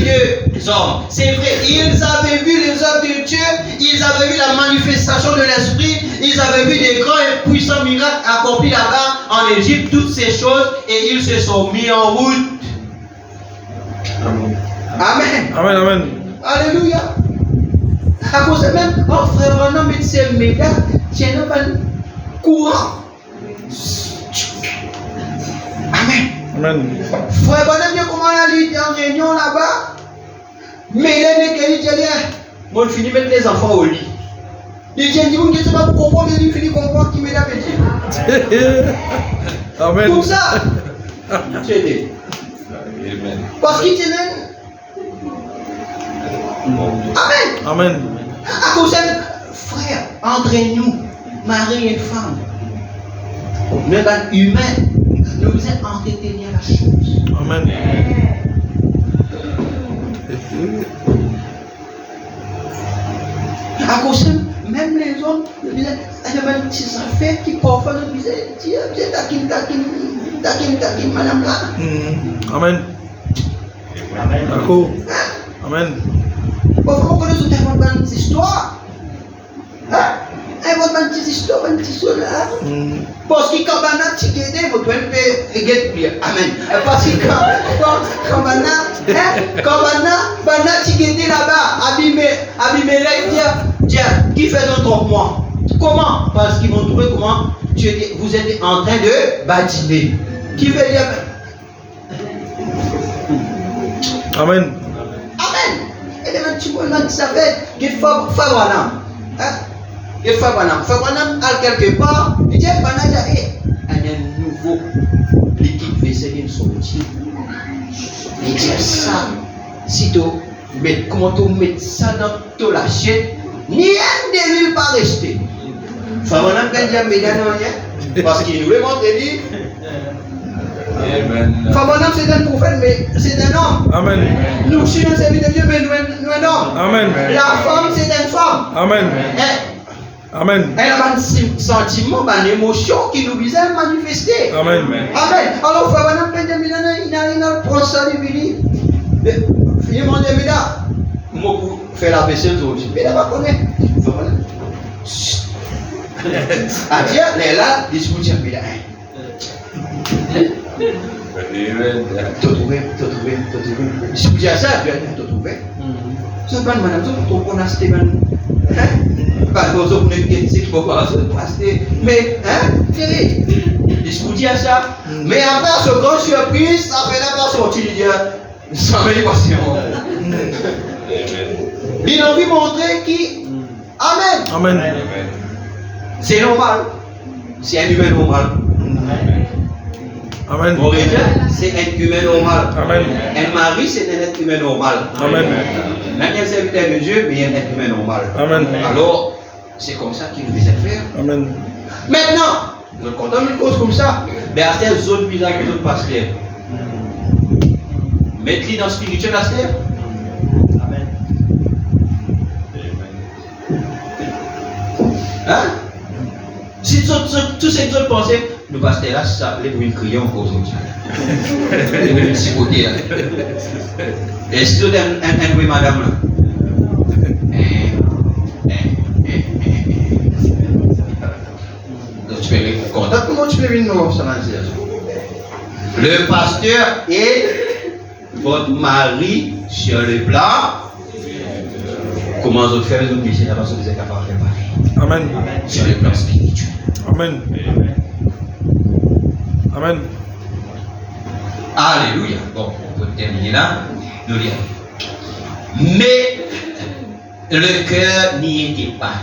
deux hommes. C'est vrai, ils avaient vu les œuvres de Dieu, ils avaient vu la manifestation de l'Esprit, ils avaient vu des grands et puissants miracles accomplis là-bas en Égypte, toutes ces choses, et ils se sont mis en route. Amen. Amen, amen. Alléluia. À cause de même, oh frère, on a mis ces méga, tiens, on a courant. Amen. Amen. Frère, bonhomme, bien comment on a lu en réunion là-bas. Mais il est né qu'il dit, moi je finis de mettre les enfants au lit. Il dit, vous ne savez pas pour comprendre, il finit de comprendre qui met la petite. Amen. Comme ça. Tu es Amen. parce qu'il t'aime. Amen. Amen. À cause de frère, entre nous, mari et femme, nous sommes humains, nous vous êtes entretenus à la chose. Amen. À cause de même les hommes, nous disons, il y a des petites affaires qui parfois nous disent, tiens, taquin, madame là. Amen. Amen. D'accord. Amen. Parfois, on connaît toute une bonne histoire. Hein? Une bonne histoire, une petite histoire là. Parce que quand on a tigé, vous devez faire amen. Parce que quand on a tigé là-bas, abîmé là, tiens, qui fait un trompe-moi? Comment? Parce qu'ils vont trouver comment vous êtes en train de badiner. Qui veut dire? Amen. Amen. Et les petits bonhommes qui s'appellent, qui font Fabanam. Et Fabanam, à quelque part, il dit, il y a un nouveau liquide vaisselle sorti. Il dit ça, si tu mets, comment tu mets ça dans ton assiette, ni un de lui pas rester. Fabanam, quand il y a rien, parce qu'il nous le montre, il dit, Amen. Fabanam, c'est un prophète, mais c'est un homme. Amen. Nous sommes un serviteur de Dieu, mais nous un homme. Amen. La femme, c'est une femme. Amen. Amen. Elle a un sentiment, une émotion qui nous vise à manifester. Amen. Amen. Alors, Fabanam, il a prend ça du Billy. Il m'a dit, là, moi, pour faire la vaisselle aujourd'hui. Mais il n'a pas connu. Ah, tiens, elle est là, il se dit, mais là, Amen. t'as trouvé. Si vous dites ça, tu vas dire, t'as trouvé. Ça va, madame, ça, on a acheté, pas de choses, on est bien, c'est qu'il faut pas acheter. Mais, hein, Thierry, si vous dites ça, mais après, ce grand surprise, ça fait la pas sortir, il dit, ça veut dire il a envie de montrer qui. Amen. Amen. C'est normal. C'est un humain normal. Amen. Mon rêve, c'est un humain normal. Amen. Un mari, c'est un être humain normal. Amen. Là, il y a un serviteur de Dieu, mais il y a un être humain normal. Amen. Alors, c'est comme ça qu'il nous fait faire. Amen. Maintenant, quand on une cause comme ça, mais à ces autres visages que d'autres pasteurs. Mettez-les dans le spirituel à terre. Amen. Hein? Si tous ces autres pensaient, nous pasteurs là, ça les bruits criants pour aujourd'hui. Les bruits de ce côté là. Est-ce que vous avez un bruit madame là? Tu peux répondre. Comment tu peux venir nous ça? Le pasteur est votre mari sur le plan. Comment vous faites les obéissez la façon que vous êtes capable de réparer? Amen. Sur le plan spirituel. Amen. Amen. Alléluia. Bon, on peut terminer là. Nous lire. Mais le cœur n'y était pas.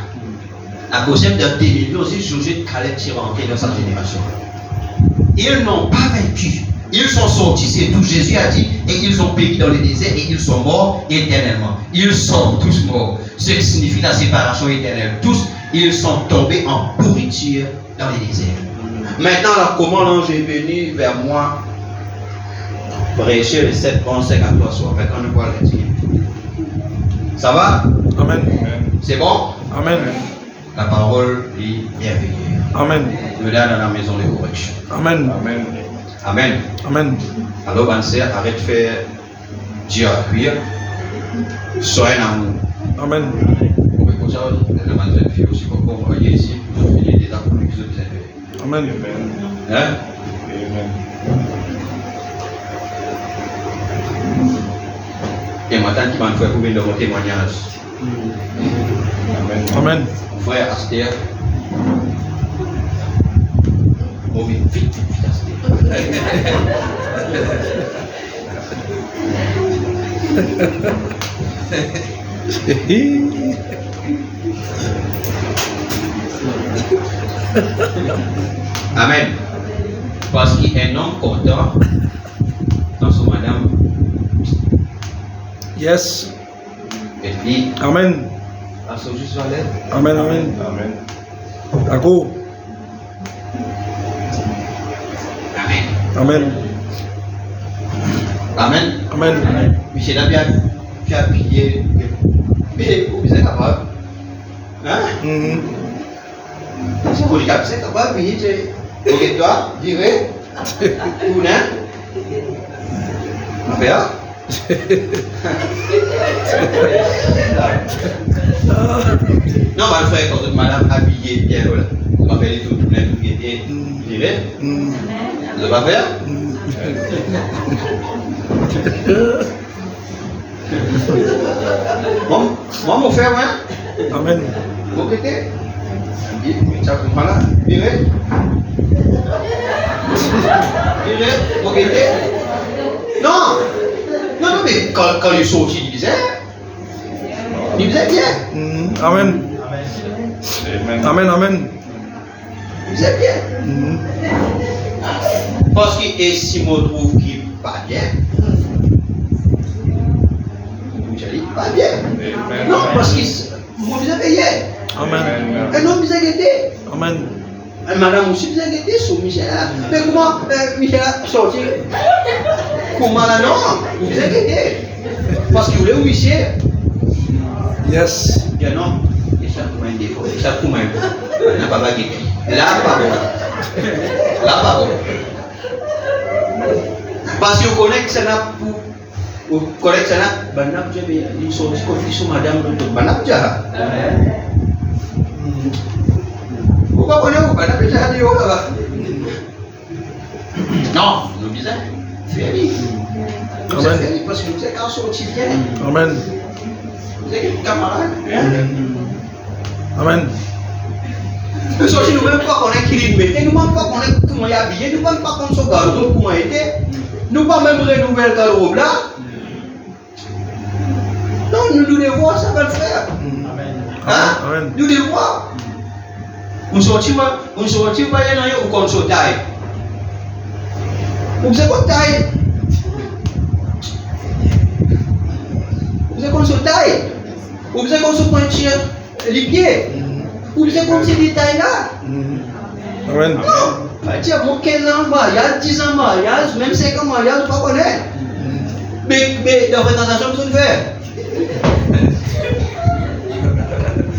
À cause de la télévision aussi, Josué de Caleb s'est rentré dans sa génération. Ils n'ont pas vaincu. Ils sont sortis, c'est tout. Jésus a dit, et ils ont péri dans le désert et ils sont morts éternellement. Ils sont tous morts. Ce qui signifie la séparation éternelle. Tous, ils sont tombés en pourriture dans le désert. Maintenant, là, comment l'ange est venu vers moi prêcher les 7 bons 53 soirs. Maintenant, on ne voit le dire. Ça va? Amen. C'est bon? Amen. La parole est bienveillée. Amen. Venez dans la maison de correction. Amen. Amen. Amen. Amen. Alors, Banser, arrête de faire dire à cuire. Soyez en amour. Amen. Comme ça, la mademoiselle fait aussi comme vous voyez ici, vous finissez déjà pour les autres intérêts. Amen. Hein? Amen. Et maintenant, qui m'a fait pour venir de mon témoignage. Amen. Amen. Mon frère Aster. Oh, vite, vite, vite, Amen. Parce qu'il y a un homme content dans son madame. Yes. Et puis, Amen. à ce juste Valère. Amen. Amen. Amen. D'accord. Amen. Amen. Amen. Amen. Michel a bien prié. Mais vous êtes capable. Hein? Mhm. Si vous êtes capable, venez, ok, toi, virez. Tournez. Mon père. Non, ma frère, quand madame habillée bien, voilà. On va faire les tours, tourner, tout guetter, virer. Mhm. Ça va faire? Moi, mon frère, hein? Amen. Vous guettez? Mais ça comprend là. Virez. Virez. Vous guettez? Non! Non, non, mais quand il est sorti, il disait bien. Mhm. Amen. Amen. Amen. Amen. Il disait bien. Mhm. Parce que et si on trouve qu'il n'est pas bien, je dis pas bien. Amen. Non, parce que vous avez payé. Amen. Un homme vous a guetté. Amen. Madame aussi vous a guetté sur Michel. Mais comment Michel a sorti? Comment là non? Vous a guetté. Parce qu'il voulait où Michel? Yes. Bien non. Et ça pour un défaut. Et ça pour un défaut. Il n'a pas guetté. Là, pas bon. Là, pas bon. Parce que vous connaissez que ça n'a pour. Vous connaissez que ça n'a. Banap Djabé. Ils sont sur madame de Banap Djabé. Pourquoi connaissez-vous Banap Djabé? Non, nous disons. Félix. Vous êtes Félix parce que vous êtes un sorti bien. Amen. Vous êtes un camarade. Amen. Nous sortis nous-mêmes pas qu'on est qui mettait, nous même pas qu'on est comment il est habillé, nous même pas qu'on se garde comment il était. Nous pas même renouveler le garde-robe là. Non, nous devons voir ça va le faire. Hein? Amen. Nous devons voir. Nous sortis pas y aller ou qu'on se taille. Vous êtes qu'on taille. Vous êtes qu'on se taille. Vous êtes qu'on se pointe les pieds. Vous êtes qu'on se détaille là. Amen. Non. Tiens, mon 15 ans mariage, 10 ans mariage, même 5 ans mariage, vous ne pas connaître. Mais dans fréquentation, vous ne faites.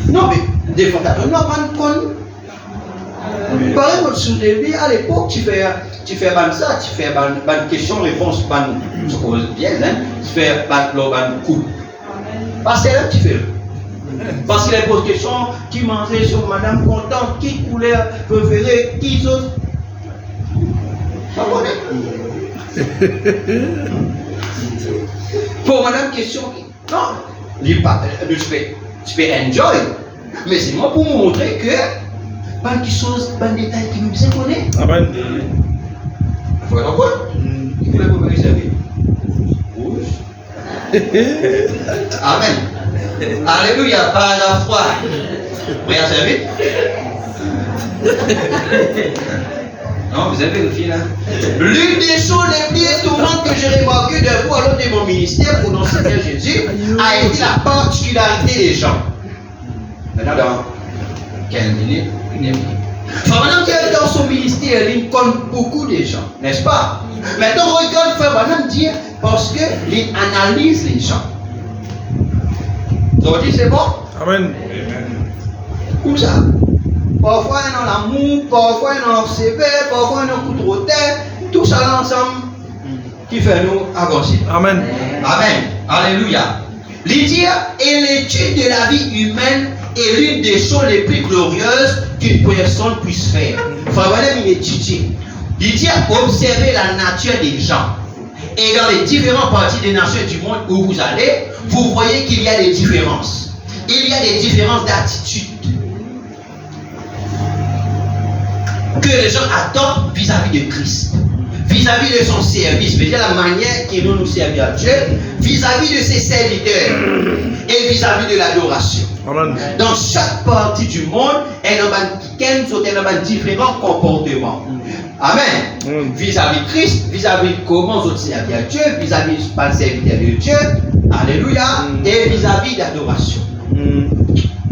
Non, mais des fondateurs, non, pas de par exemple, sur les vies, à l'époque, tu fais ça, tu fais une question-réponse, je suppose bien, hein, tu fais un coup. Parce que là, tu fais. Parce qu'il pose question, qui mangeait sur madame contente, qui couleur préférée, qui autres. Ça connaît. Pour madame question, non, tu peux enjoy, mais c'est moi pour vous montrer que pas quelque chose, pas un détail qui nous bien connaît. Amen. Il faut comprendre. Il faut le réserver. Rouge. Amen. Alléluia, par la foi. Vous réservez? Non, vous avez vérifié là. L'une des choses les plus étonnantes que j'ai remarquées de vous alors de mon ministère pour notre Seigneur Jésus a été la particularité des gens. Maintenant, dans 15 minutes, Madame qui est dans son ministère, il compte beaucoup de gens, n'est-ce pas? Maintenant, regarde Frère Madame dire parce qu'il analyse les gens. Donc, dit c'est bon? Amen. Comme ça. Parfois, il y a l'amour, parfois, il y a sévère, parfois, il y a un coup de roteur. Tout ça ensemble qui fait nous avancer. Amen. Amen. Alléluia. Lydia et l'étude de la vie humaine est l'une des choses les plus glorieuses qu'une personne puisse faire. Favorable, il étudie. Lydia observait la nature des gens. Et dans les différentes parties des nations du monde où vous allez, vous voyez qu'il y a des différences. Il y a des différences d'attitude que les gens attendent vis-à-vis de Christ, vis-à-vis de son service, vis-à-vis de la manière qu'il nous servir à Dieu, vis-à-vis de ses serviteurs et vis-à-vis de l'adoration. Amen. Dans chaque partie du monde, il y a différents comportements. Amen. Vis-à-vis de Christ, vis-à-vis de comment nous servir à Dieu, vis-à-vis du serviteur de Dieu, alléluia, et vis-à-vis d'adoration.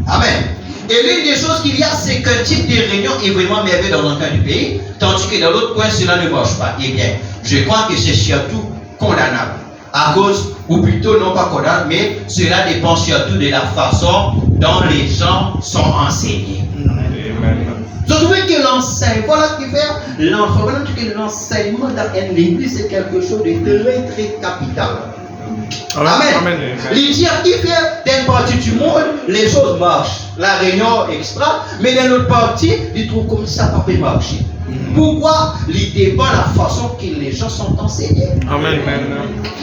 Amen. Et l'une des choses qu'il y a, c'est qu'un type de réunion est vraiment merveilleux dans un coin du pays, tandis que dans l'autre coin, cela ne marche pas. Eh bien, je crois que c'est surtout condamnable. À cause, ou plutôt non pas condamnable, mais cela dépend surtout de la façon dont les gens sont enseignés. Amen. Vous trouvez que l'enseignement, voilà ce qu'il fait, l'enseignement dans l'église, c'est quelque chose de très, très capital. Amen. Amen. Lydia qui fait d'une partie du monde, les choses marchent. La réunion extra, mais dans l'autre partie, il trouve comme ça ne peut pas marcher. Pourquoi? Il dépend de la façon que les gens sont enseignés. Amen.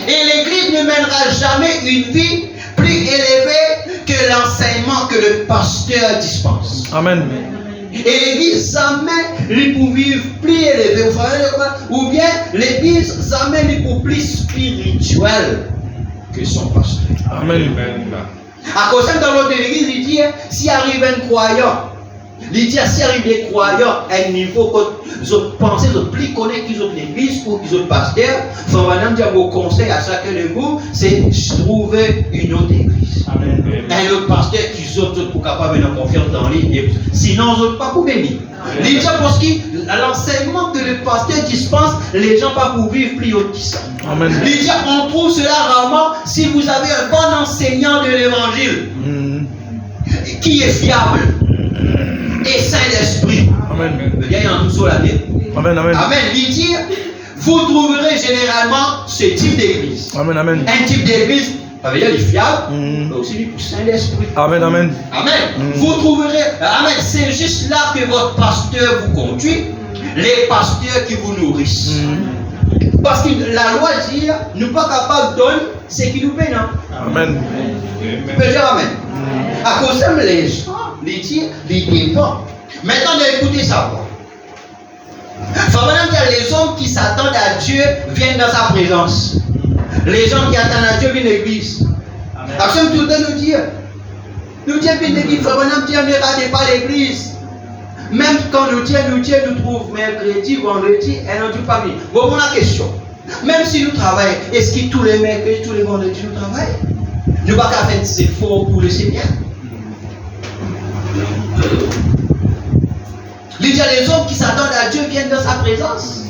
Et l'église ne mènera jamais une vie plus élevée que l'enseignement que le pasteur dispense. Amen. Et l'église jamais lui pour vivre plus élevé, ou bien l'église jamais lui pour plus spirituel que son pasteur. Amen. À cause de dans l'autre église, il dit, s'il arrive un croyant, il dit, s'il arrive des croyants à un niveau que vous pensez que plus connaître qu'ils ont l'église ou qu'ils ont pasteur, il faut maintenant dire mon conseil à chacun de vous, c'est trouver une autre église. Amen. Un autre pasteur qui ont pour capable de confiance dans lui. Sinon, ils n'ont pas pour bénir. Les gens, parce que l'enseignement que le pasteur dispense, les gens pas pour vivre plus haut que ça. Amen. Les gens, on trouve cela rarement si vous avez un bon enseignant de l'évangile qui est fiable et saint d'esprit. Amen. Il y a un tout sur la tête. Amen. Amen. Amen. Lydia, vous trouverez généralement ce type d'église. Amen. Amen. Un type d'église, ça veut dire les fiables, mais aussi du saint d'esprit. Amen. Amen. Amen. Vous trouverez, amen, c'est juste là que votre pasteur vous conduit, les pasteurs qui vous nourrissent. Parce que la loi dit, nous ne sommes pas capables de donner ce qui nous paye. Amen. Tu peux dire amen. À cause de les gens, les dire, les dépendent. Maintenant, d'écouter ça. Il faut maintenant que les hommes qui s'attendent à Dieu viennent dans sa présence. Les gens qui attendent à Dieu viennent à l'église. Absolument tout le temps nous dire. Nous disons que l'église, il faut maintenant dire, ne ratez pas l'église. Même quand nous trouvons mercredi, vendredi, elle n'en dit pas bien. Bon, on a la question. Même si nous travaillons, est-ce que tous les mercredis, tous les vendredis, nous travaillons? Nous ne pouvons pas faire des efforts pour le Seigneur. Les hommes qui s'attendent à Dieu viennent dans sa présence.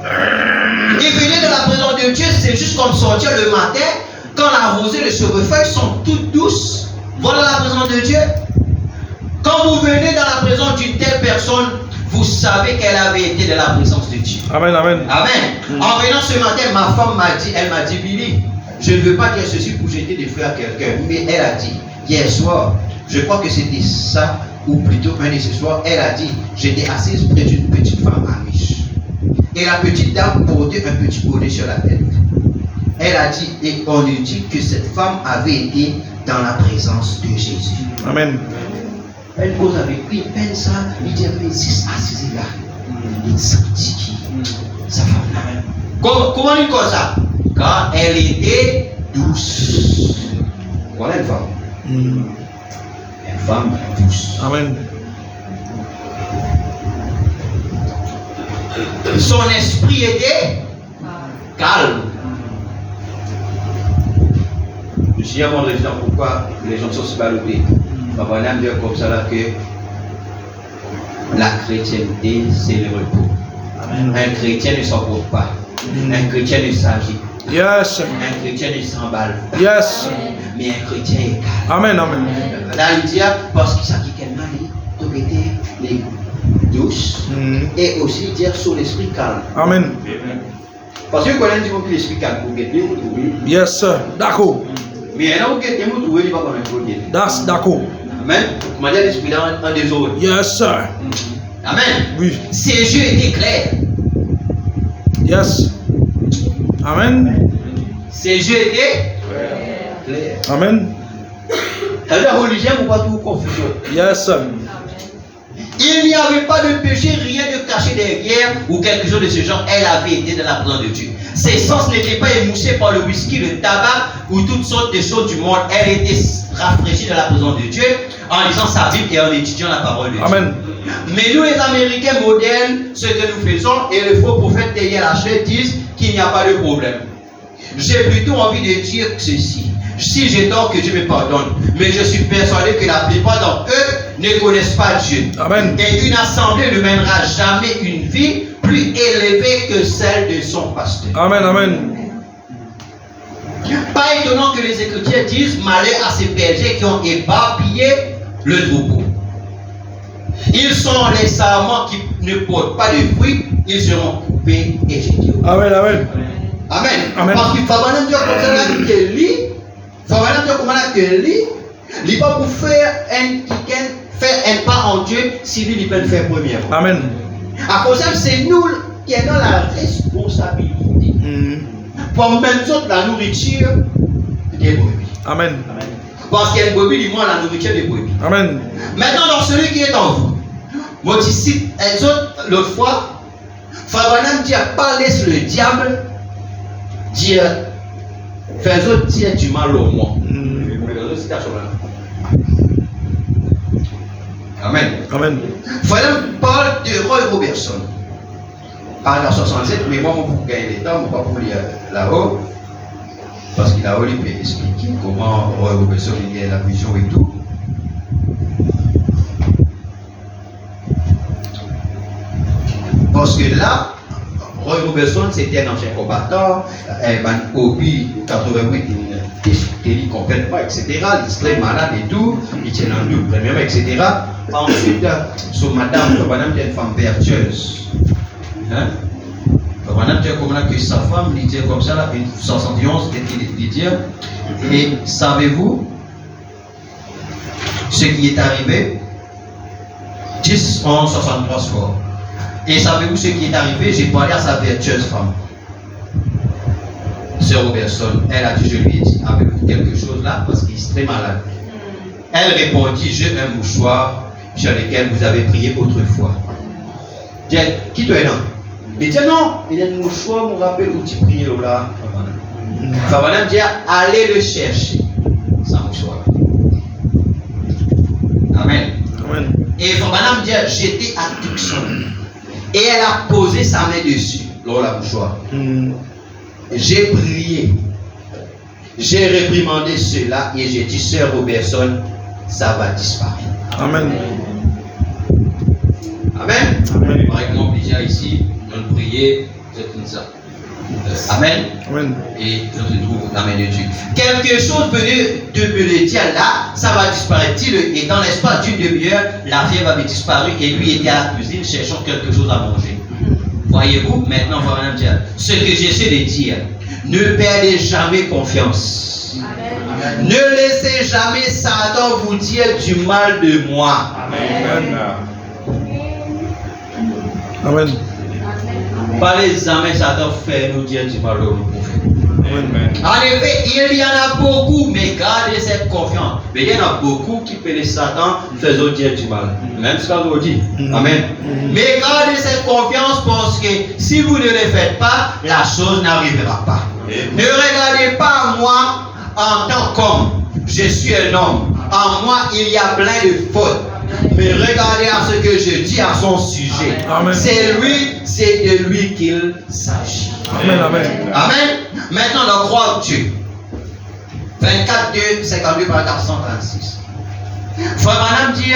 Et venir dans la présence de Dieu, c'est juste comme sortir le matin, quand la rosée, les cheveux-feuilles sont toutes douces. Voilà la présence de Dieu. Quand vous venez dans la présence d'une telle personne, vous savez qu'elle avait été dans la présence de Dieu. Amen. Amen. Amen. En venant ce matin, ma femme m'a dit, Billy, je ne veux pas dire ceci pour jeter des fleurs à quelqu'un, mais elle a dit, hier soir, je crois que c'était ça, ou plutôt un de ce soir, elle a dit, j'étais assise près d'une petite femme amiche. Et la petite dame portait un petit bonnet sur la tête. Elle a dit, et on lui dit que cette femme avait été dans la présence de Jésus. Amen. Elle cause avec lui, il peine ça, il dit, mais c'est assise là. Il sentit qui sa femme là. Comment il cause ça? Car elle était douce. Voilà une femme. Une femme douce. Amen. Son esprit était calme. Je suis avant de dire pourquoi les gens sont si balotés. On va dire comme ça là que la chrétienté c'est le repos. Un chrétien ne s'emporte pas. Un chrétien ne s'agit Yes. Un chrétien ne s'emballe pas. Yes. Mais un chrétien est calme. Amen. Amen. Là, il dit, parce que ça qui est mal, il était les douces et aussi dire sur l'esprit calme. Amen. Parce que quand on dit que l'esprit calme, vous guettez, vous trouvez. Yes, sir. D'accord. Mais là, vous guettez, vous trouvez, il va comme un peu guetter. That's d'accord. Amen. Comment dire l'esprit là en désordre. Yes, sir. Amen. Oui. Ses yeux étaient clairs. Yes. Amen. Ses yeux étaient clairs. Amen. La religion ne pas tout confusion. Yes, sir. Il n'y avait pas de péché, rien de caché derrière ou quelque chose de ce genre. Elle avait été dans la présence de Dieu. Ses sens n'étaient pas émoussés par le whisky, le tabac ou toutes sortes de choses du monde. Elle était rafraîchie dans la présence de Dieu en lisant sa Bible et en étudiant la parole de Dieu. Amen. Mais nous, les Américains modernes, ce que nous faisons, et le faux prophète derrière la chaise disent qu'il n'y a pas de problème. J'ai plutôt envie de dire ceci. Si j'ai tort, que Dieu me pardonne. Mais je suis persuadé que la plupart d'entre eux ne connaissent pas Dieu. Amen. Et une assemblée ne mènera jamais une vie plus élevée que celle de son pasteur. Amen. Amen. Pas étonnant que les Écritures disent malheur à ces bergers qui ont éparpillé le troupeau. Ils sont les sarments qui ne portent pas de fruits, ils seront coupés et jetés. Amen. Amen. Amen. Amen. Parce qu'il faut vraiment dire comme ça que lui, il faut vraiment dire comment que lui, il va pour faire un pas en Dieu si lui, il peut le faire premièrement. Amen. À cause de ça, c'est nous qui avons la responsabilité. Pour même chose la nourriture des brebis. Amen. Parce qu'il y a une brebis, du moins la nourriture des brebis. Amen. Maintenant, dans celui qui est en vous, moi je cite un autre l'autre fois, Fabanam dit pas laisse le diable dire fais-en dire du mal au monde. Amen. Amen. Fabanam parle de Roy Robertson. Paragraphe 67, mais moi, vous gagnez les temps, pas pour lire là-haut, parce qu'il a il peut expliquer comment Roy Robertson il a la vision et tout. Parce que là, Roy Robertson c'était un ancien combattant, Obi 88, il ne comprend pas, etc. Il est très malade et tout, il tient un doute, premièrement, etc. Ensuite, sur madame, il y a une femme vertueuse. Hein? Madame dit comment que sa femme lui dit comme ça, là, une 71, il dit, et savez-vous ce qui est arrivé? 10, 11, 63 fois. Et savez-vous ce qui est arrivé? J'ai parlé à sa vertueuse femme, Sœur Robertson. Elle a dit, je lui ai dit, avez-vous quelque chose là? Parce qu'il est très malade. Elle répondit, j'ai un mouchoir sur lequel vous avez prié autrefois. Dis, qui doit être là? Il dit non, il y a un mouchoir, me rappelle où tu priais là. Fabanam dit, allez le chercher, sans mouchoir. Amen. Amen. Et Fabanam dit, j'étais à Tucson. Et elle a posé sa main dessus, dans la mouchoir. J'ai prié. J'ai réprimandé cela et j'ai dit, Sœur Robertson, ça va disparaître. Amen. Amen. Amen. Par exemple, déjà ici, on priait, c'est comme ça. Amen. Amen. Et on se trouve la main de Dieu. Quelque chose venait de me le dire là, ça va disparaître. Et dans l'espace d'une demi-heure, la fièvre avait disparu et lui était à la cuisine cherchant quelque chose à manger. Voyez-vous, maintenant, on va même dire ce que j'essaie de dire. Ne perdez jamais confiance. Amen. Ne laissez jamais Satan vous dire du mal de moi. Amen. Amen. Pas les amis, Satan fait nous dire du mal de nous. Amen. En effet, il y en a beaucoup, mais gardez cette confiance. Mais il y en a beaucoup qui peinent Satan faisant dire du mal. Même ce qu'on vous dit. Amen. Mais gardez cette confiance parce que si vous ne le faites pas, la chose n'arrivera pas. Ne regardez pas moi en tant qu'homme. Je suis un homme. En moi, il y a plein de fautes. Mais regardez à ce que je dis à son sujet. C'est de lui qu'il s'agit. Amen. Amen. Amen. Maintenant, on croit Dieu. 24, 2, 52 par 436. Frère Madame dit,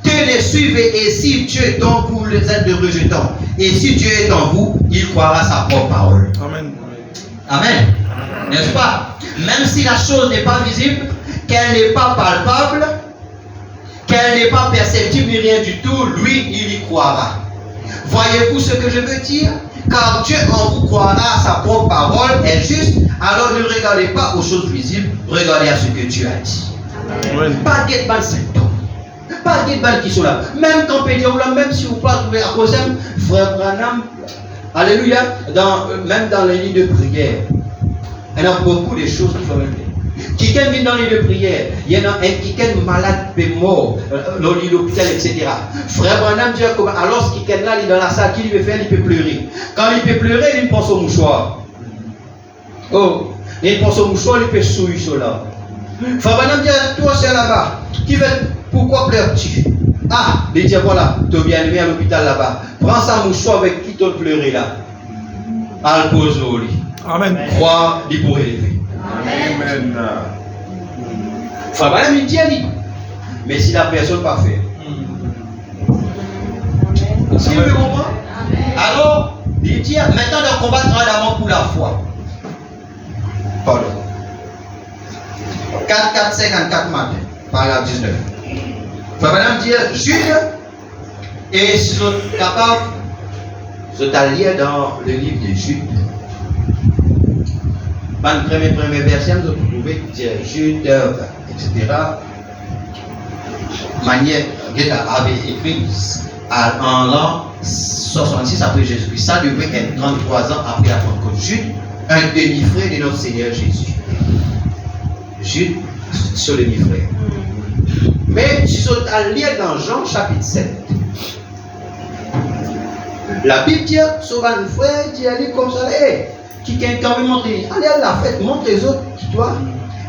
tenez, suivez, et si Dieu est en vous, les êtes de rejetant. Et si Dieu est en vous, il croira sa propre parole. Amen. Amen. N'est-ce pas? Même si la chose n'est pas visible, qu'elle n'est pas palpable, qu'elle n'est pas perceptible ni rien du tout, lui, il y croira. Voyez-vous ce que je veux dire? Car Dieu en vous croira, sa propre parole est juste, alors ne regardez pas aux choses visibles, regardez à ce que Dieu a dit. Amen. Pas de balles symptômes. Pas de balles qui sont là. Même quand on peut dire, même si vous ne pouvez pas trouver à cause de frère Branham, alléluia, même dans les lits de prière, il y a beaucoup de choses qui sont même. Quelqu'un vient dans les lits de prière, il y en a un quelqu'un malade, mort, dans le lit d'hôpital, etc. Frère Branham dit, alors quelqu'un là, il est dans la salle, qu'il veut faire, il peut pleurer. Quand il peut pleurer, il pense au mouchoir. Oh, il pense au mouchoir, il peut souiller cela. Frère Branham dit, toi c'est là-bas, pourquoi pleures-tu? Ah, il dit, voilà, tu es bien aimé à l'hôpital là-bas. Prends sa mouchoir avec qui tu pleurer là. Al pose au lit. Amen. Crois, il pourrait élever. Amen. Frère Branham, il dit, mais si la personne pas fait. Si vous comprenez? Alors, il dit, maintenant de combattre ardemment pour la foi. Pardon. 4-4-54 matin, paragraphe 19. Frère Branham dit, Jude, et sont capables, sont alliés dans le livre de Jude. Dans le premier verset, vous pouvez dire Jude, etc. Manière, Dieu avait écrit en l'an 66 après Jésus-Christ. Ça devait être 33 ans après la Pentecôte. Jude, un demi-frère de notre Seigneur Jésus. Jude, c'est le demi-frère. Mais si vous allez lire dans Jean chapitre 7, la Bible dit, sur un frère, dit, allez comme ça, qui quand même montrer, allez à la fête, montre les autres, toi.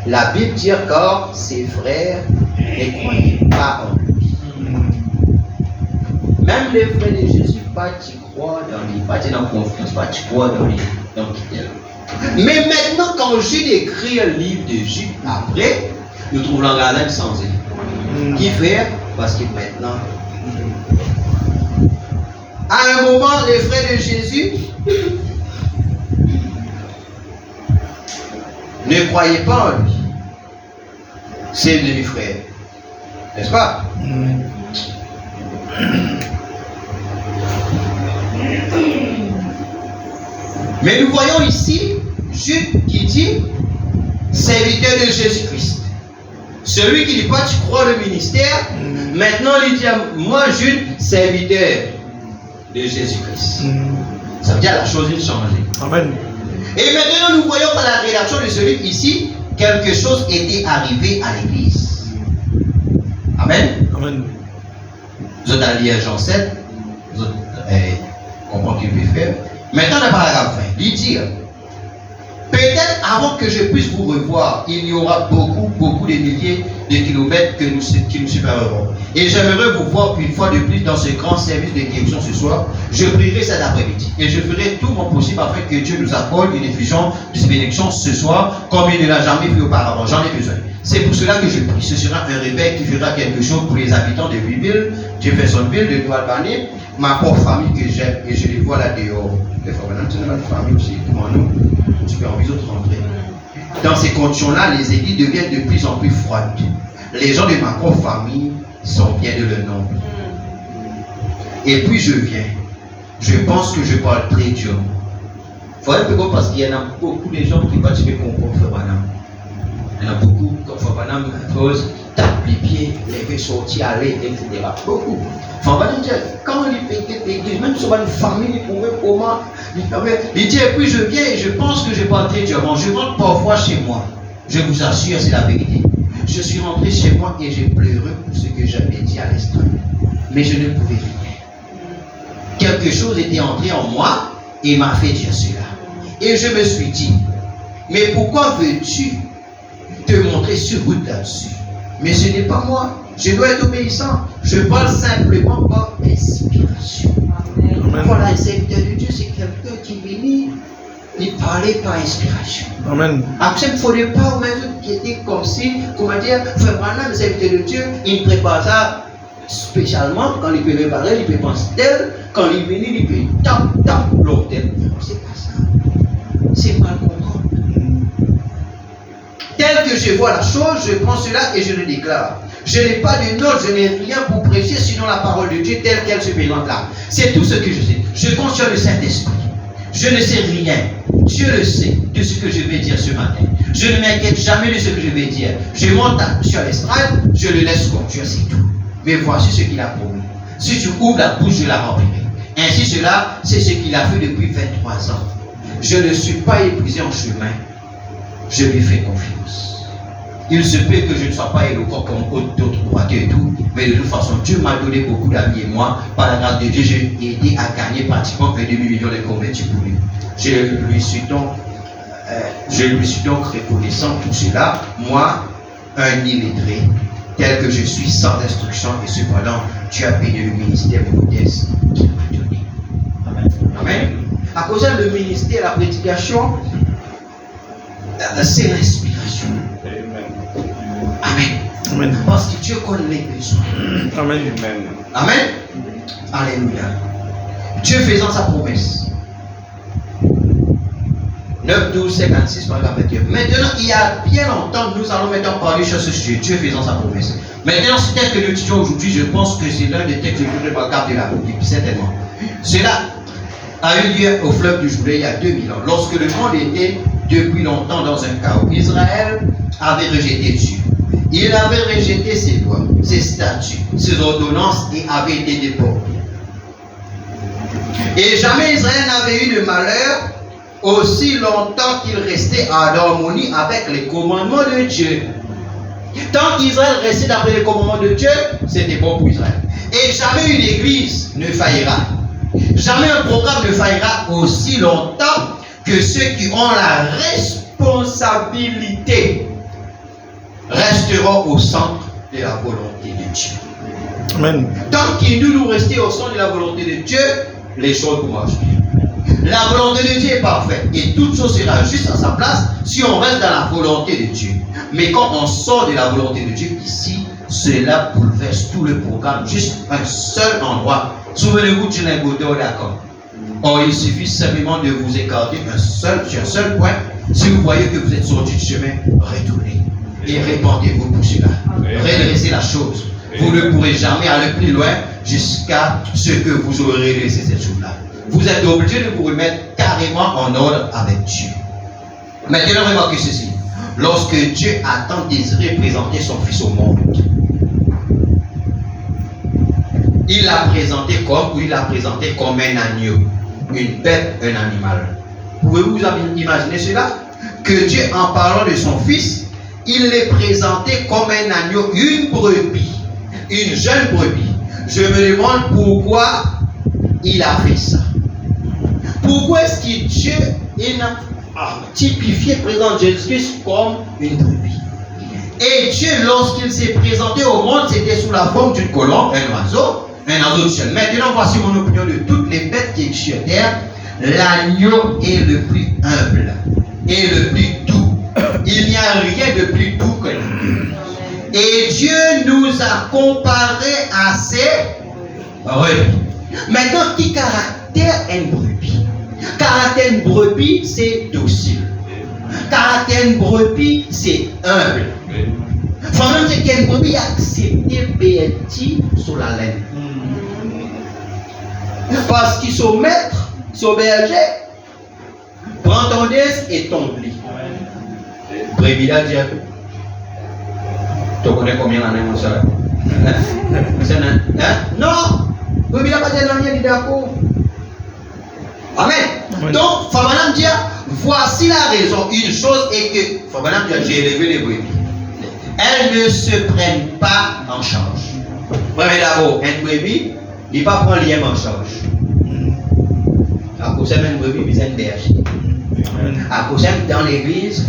La Bible dit encore, ses frères ne croyaient pas en lui. Même les frères de Jésus, pas tu crois dans lui, pas tu dans confiance, pas tu crois dans lui. Mais maintenant, quand Jude écrit un livre de Jude, après, nous trouvons l'engagement sans elle. Qui fait? Parce que maintenant, à un moment, les frères de Jésus ne croyaient pas en lui. C'est le demi-frère. N'est-ce pas? Mais nous voyons ici Jude qui dit serviteur de Jésus-Christ. Celui qui dit pas tu crois le ministère, maintenant il dit moi Jude, serviteur de Jésus-Christ. Ça veut dire la chose est changée. Amen. Et maintenant nous voyons par la rédaction de ce livre ici, quelque chose était arrivé à l'église. Amen. Amen. Vous allez lire Jean 7, vous comprenez ce qu'il peut faire. Maintenant, dans le paragraphe 20, il dit peut-être avant que je puisse vous revoir, il y aura beaucoup de milliers de kilomètres qui nous sépareront. Et j'aimerais vous voir une fois de plus dans ce grand service de guérison ce soir. Je prierai cet après-midi et je ferai tout mon possible afin que Dieu nous accorde une effusion de bénédiction ce soir comme il ne l'a jamais fait auparavant. J'en ai besoin. C'est pour cela que je prie. Ce sera un réveil qui fera quelque chose pour les habitants de Louisville, Jeffersonville, de New-Albany, ma propre famille que j'aime et je les vois là dehors. Les famille aussi, comment nous, tu peux envie de rentrer. Dans ces conditions-là, les églises deviennent de plus en plus froides. Les gens de ma propre famille sont bien de leur nombre. Et puis je viens. Je pense que je parle très dur. Il faut un peu parce qu'il y en a beaucoup de gens qui participent comprendre Frère Branham. Il y en a beaucoup, comme Frère Branham pose, tape les pieds, lever, sortir, aller, etc. Beaucoup. Frère Branham dit, quand il fait l'église, même sur une famille, il pouvait comment, il dit, et puis je viens et je pense que je parle très durement. Je rentre parfois chez moi. Je vous assure, c'est la vérité. Je suis rentré chez moi et j'ai pleuré pour ce que j'avais dit à l'instant. Mais je ne pouvais rien. Quelque chose était entré en moi et m'a fait dire cela. Et je me suis dit, mais pourquoi veux-tu te montrer sur route là-dessus? Mais ce n'est pas moi. Je dois être obéissant. Je parle simplement par inspiration. Amen. Voilà, un serviteur de Dieu, c'est quelqu'un qui vient, il parlait par inspiration. Amen. Après, il ne faudrait pas au même qui était comme si, comment dire, Frère Branham, serviteur de Dieu, il prépare ça spécialement. Quand il peut préparer, il peut penser tel. Quand il vient, il peut tap l'autre. C'est pas ça. C'est mal comprendre. que je vois la chose, je prends cela et je le déclare. Je n'ai pas de notes, je n'ai rien pour prêcher sinon la parole de Dieu telle qu'elle se présente là. C'est tout ce que je sais. Je compte sur le Saint-Esprit. Je ne sais rien. Dieu le sait de ce que je vais dire ce matin. Je ne m'inquiète jamais de ce que je vais dire. Je monte sur l'estrade, je le laisse conduire, c'est tout. Mais voici ce qu'il a promis. Si tu ouvres la bouche, je la remplirai. Ainsi cela, c'est ce qu'il a fait depuis 23 ans. Je ne suis pas épuisé en chemin. Je lui fais confiance. Il se peut que je ne sois pas éloquent comme d'autres orateurs et tout, mais de toute façon, Dieu m'a donné beaucoup d'amis et moi, par la grâce de Dieu, j'ai aidé à gagner pratiquement 1,5 million de convertis pour lui. Je lui suis donc reconnaissant tout cela, moi, un illettré, tel que je suis sans instruction, et cependant, tu as payé le ministère modeste qu'il m'a donné. Amen. Amen. À cause de le ministère, la prédication, c'est l'inspiration. Amen. Amen. Parce que Dieu connaît les besoins. Amen. Amen. Alléluia. Dieu faisant sa promesse. 9, 12, 56, paragraphe 21. Maintenant, il y a bien longtemps, nous allons maintenant parler sur ce sujet. Dieu faisant sa promesse. Maintenant, ce texte que nous étudions aujourd'hui, je pense que c'est l'un des textes que je vais garder de la Bible, certainement. Cela a eu lieu au fleuve du Jourdain il y a 2000 ans, lorsque le monde était depuis longtemps dans un chaos. Israël avait rejeté Dieu. Il avait rejeté ses lois, ses statuts, ses ordonnances et avait été déporté. Et jamais Israël n'avait eu de malheur aussi longtemps qu'il restait en harmonie avec les commandements de Dieu. Tant qu'Israël restait d'après les commandements de Dieu, c'était bon pour Israël. Et jamais une église ne faillira. Jamais un programme ne faillira aussi longtemps que ceux qui ont la responsabilité resteront au centre de la volonté de Dieu. Amen. Tant que nous restons au centre de la volonté de Dieu, les choses vont marcher. La volonté de Dieu est parfaite et toute chose sera juste à sa place si on reste dans la volonté de Dieu. Mais quand on sort de la volonté de Dieu ici, cela bouleverse tout le programme, juste un seul endroit. Souvenez-vous du lingoté au d'accord. Or, il suffit simplement de vous écarter sur un seul point. Si vous voyez que vous êtes sorti du chemin, retournez et répandez-vous pour cela. Redressez la chose. Vous ne pourrez jamais aller plus loin jusqu'à ce que vous aurez laissé cette chose-là. Vous êtes obligé de vous remettre carrément en ordre avec Dieu. Maintenant, remarquez ceci. Lorsque Dieu a tant désiré présenter son Fils au monde, il l'a présenté comme un agneau, une bête, un animal. Pouvez-vous imaginer cela? Que Dieu, en parlant de son Fils, il l'est présenté comme un agneau, une brebis, une jeune brebis. Je me demande pourquoi il a fait ça. Pourquoi est-ce que Dieu a typifié, présente Jésus-Christ comme une brebis? Et Dieu, lorsqu'il s'est présenté au monde, c'était sous la forme d'une colombe, un oiseau du ciel. Maintenant, voici mon opinion de toutes les bêtes qui existent sur terre. L'agneau est le plus humble et le plus doux. Il n'y a rien de plus doux que l'agneau. Et Dieu nous a comparés à ses brebis. Maintenant, qui caractère une brebis? Caractère une brebis, c'est docile. Caractère une brebis, c'est humble. Faut même dire qu'une brebis a accepté Béati sur la laine. Parce qu'ils sont maîtres, sont bergers. Prends ton dés et ton lit. Brebis là, Dieu. Tu connais combien d'années mon salaire? Non! Brebis là, pas de l'année d'accord. Amen. Donc, Fabanam dit, voici la raison. Une chose est que, Fabanam dit, j'ai élevé les brebis. Elles ne se prennent pas en charge. Premier d'abord, une brebis, il ne pas prendre lien en charge. À cause de une brebis, il y a une berger. À cause de dans l'église,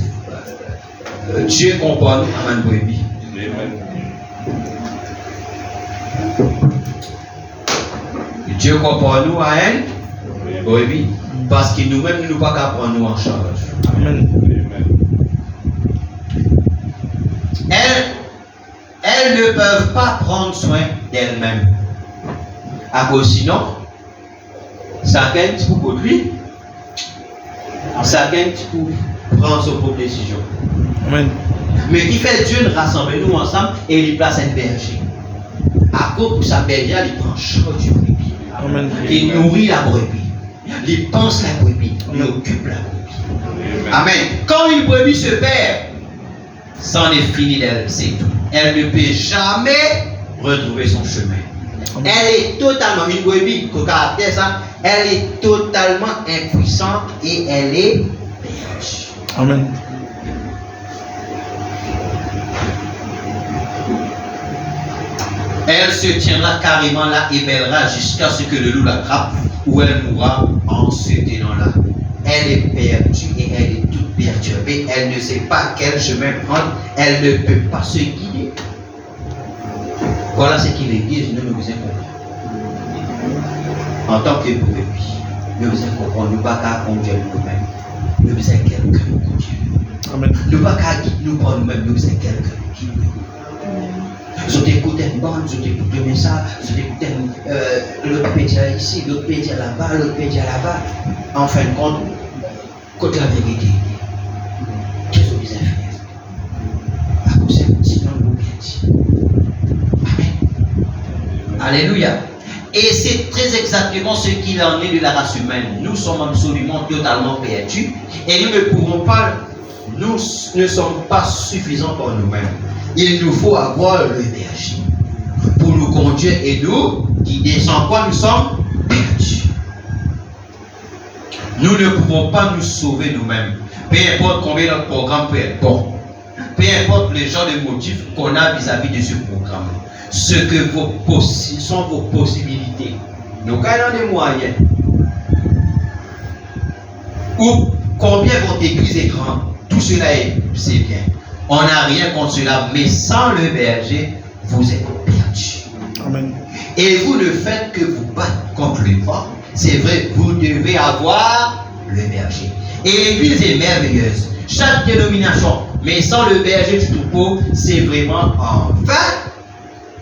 Dieu compare nous à une brebis. Dieu compare nous à une brebis. Parce que nous-mêmes, nous ne pouvons pas prendre nous en charge. Amen. Elles ne peuvent pas prendre soin d'elles-mêmes. À cause sinon, ça gagne pour lui, ça gagne pour prendre ses propres décisions. Amen. Mais qui fait Dieu nous rassemble nous ensemble et il place un berger. À cause pour sa berger, il prend charge du brebis. Amen. Il nourrit la brebis. Il pense la brebis. Il occupe la brebis. Amen. Quand une brebis se perd, c'en est fini d'elle, c'est tout. Elle ne peut jamais retrouver son chemin. Elle est totalement, une brebis, au caractère ça, elle est totalement impuissante et elle est perdue. Amen. Elle se tiendra carrément là et bêlera jusqu'à ce que le loup l'attrape ou elle mourra en se tenant là. Elle est perdue et elle est toute perturbée. Elle ne sait pas quel chemin prendre. Elle ne peut pas se guider. Voilà ce qui l'Église nous besoin comprendre. En tant que brebis, nous besoin comprendre. Nous ne pouvons pas conduire nous-mêmes. Nous besoin quelqu'un nous conduire. Amen. Nous ne pouvons pas nous prendre nous-mêmes. Nous besoin quelqu'un qui nous conduire. Je t'écoute une bande, je t'écoute un message, je t'écoute l'autre peut dire ici, l'autre peut dire là-bas, l'autre peut dire là-bas. En fin de compte, côté la vérité, qu'est-ce que vous avez fait? À cause de sinon vous bien dit. Amen. Alléluia. Et c'est très exactement ce qu'il en est de la race humaine. Nous sommes absolument totalement perdus et nous ne pouvons pas, nous ne sommes pas suffisants pour nous-mêmes. Il nous faut avoir le berger pour nous conduire et nous guider, sans quoi nous sommes perdus. Nous ne pouvons pas nous sauver nous-mêmes. Peu importe combien notre programme peut être bon, peu importe les genres de motifs qu'on a vis-à-vis de ce programme, ce que sont vos possibilités. Nous gagnons des moyens. Ou combien votre église est grande, tout cela c'est bien. On n'a rien contre cela, mais sans le berger, vous êtes perdus. Amen. Et vous ne faites que vous battre contre le vent. C'est vrai, vous devez avoir le berger. Et l'église est merveilleuse. Chaque dénomination, mais sans le berger du troupeau, c'est vraiment en vain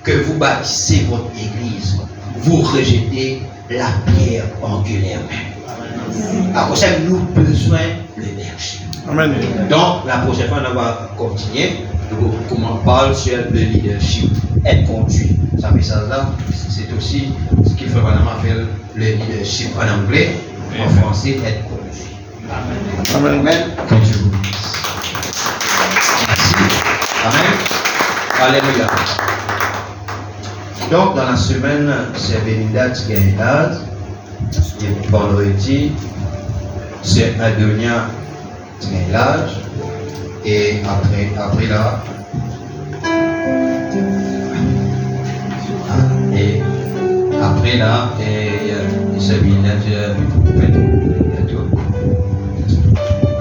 que vous bâtissez votre église. Vous rejetez la pierre angulaire même. À cause de nous besoin le berger. Amen. Donc, la prochaine fois, on va continuer. Comment on parle sur le leadership, être conduit. Ça message-là, c'est aussi ce qu'il faut vraiment faire le leadership en anglais, en français, être conduit. Amen. Amen. Que Dieu vous bénisse. Merci. Amen. Alléluia. Donc, dans la semaine, c'est Belinda qui gagne l'âge. Et vendredi, c'est Adonia qui gagne l'âge. Et après là, et après là, c'est Belinda qui bientôt.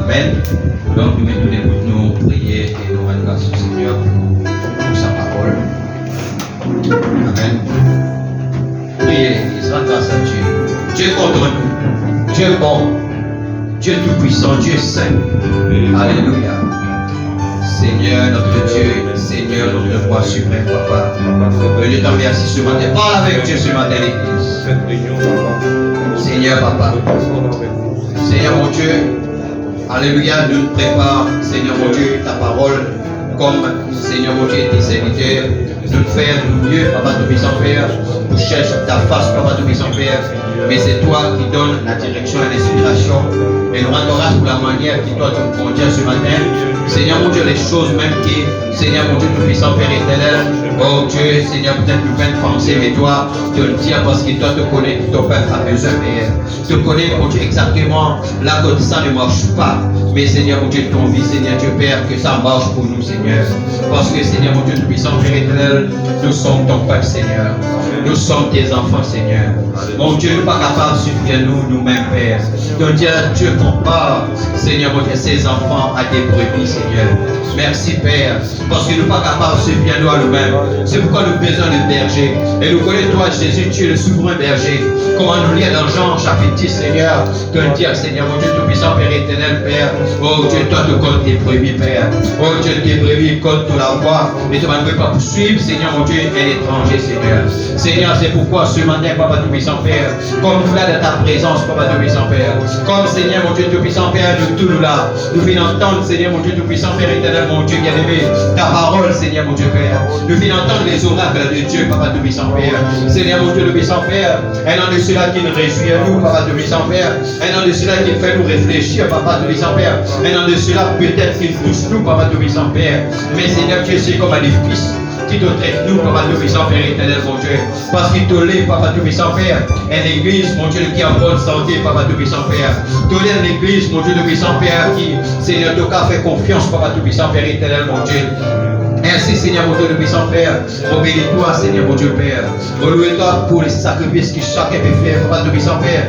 Amen. Donc, nous mettons les bouts, nous prier et nous rendre grâce au Seigneur pour sa parole. Amen. Priez l'Église, rendre grâce à Dieu. Dieu est contre nous. Dieu est bon. Dieu est tout-puissant. Dieu est saint. Alléluia. Seigneur, notre Dieu, Seigneur, notre roi suprême, Papa. Je t'en remercie ce matin. Parle avec Dieu ce matin, l'Église. Seigneur, Papa. Seigneur, mon Dieu. Alléluia, nous prépare, Seigneur mon Dieu, ta parole, comme Seigneur mon Dieu, tes serviteurs, nous faire mieux, Papa Tout-Puissant Père, nous cherche ta face, Papa Tout-Puissant Père, mais c'est toi qui donnes la direction et l'inspiration, et nous rendons grâce pour la manière qui doit te conduire ce matin. Seigneur mon Dieu, les choses même qui, Seigneur mon Dieu, Tout-Puissant Père éternel, oh Dieu, Seigneur, peut-être nous faire penser, mais toi, te le dire parce que toi te connais, ton Père a besoin, Père. Te connais, mon Dieu, exactement là que ça ne marche pas. Mais Seigneur, mon Dieu, ton vie, Seigneur Dieu Père, que ça marche pour nous, Seigneur. Parce que Seigneur, mon Dieu, Tout-Puissant Père éternel, nous sommes ton Père, Seigneur. Nous sommes tes enfants, Seigneur. Mon Dieu, nous ne sommes pas capables de suffire nous-mêmes, Père. Donc Dieu compare, Seigneur, mon Dieu, ses enfants à des brebis, Seigneur. Merci, Père, parce que nous ne sommes pas capables de suffire nous à nous-mêmes. C'est pourquoi nous avons besoin de berger. Et nous connaissons, toi, Jésus, tu es le souverain berger. Comment nous lire dans Jean, chapitre 10, Seigneur, te le dire, Seigneur, mon Dieu, Tout-Puissant, Père éternel, Père. Oh Dieu, toi, tu comptes tes brebis, Père. Oh Dieu, tes brebis comptent pour la voix. Et tu ne peux pas poursuivre, Seigneur, mon Dieu, un étranger, Seigneur. Seigneur, c'est pourquoi ce matin, Papa Tout-Puissant, Père, comme nous là de ta présence, Papa Tout-Puissant, Père, comme Seigneur, mon Dieu Tout-Puissant, Père, nous tous nous là. Nous venons entendre, Seigneur, mon Dieu Tout-Puissant, Père éternel, mon Dieu bien-aimé, ta parole, Seigneur, mon Dieu, Père. Nous venons entendre les oracles de Dieu, Papa Tout-Puissant, Père. Seigneur, mon Dieu Tout-Puissant, Père, un an de cela qui nous réjouit à nous, Papa Tout-Puissant, Père. Un an de cela qui fait nous réfléchir, Papa Tout-Puissant, Père. Un an de cela peut-être qu'il touche nous, Papa Tout-Puissant, Père. Mais Seigneur, Dieu, c'est comme un édifice qui te traite nous, Papa Tout-Puissant, Père éternel, mon Dieu. Parce qu'il te l'est, Papa Tout-Puissant, Père. Une église, mon Dieu, qui a bonne santé, Papa Tout-Puissant, Père. Te l'est une église, mon Dieu, Tout-Puissant, Père, qui, Seigneur, te fait confiance, Papa Tout-Puissant, Père éternel, mon Dieu. Ainsi, Seigneur, mon Dieu, puissant Père, obéis-toi, Seigneur, mon Dieu, Père. Louez-toi pour les sacrifices que chacun peut faire, Papa Tout-Puissant, Père.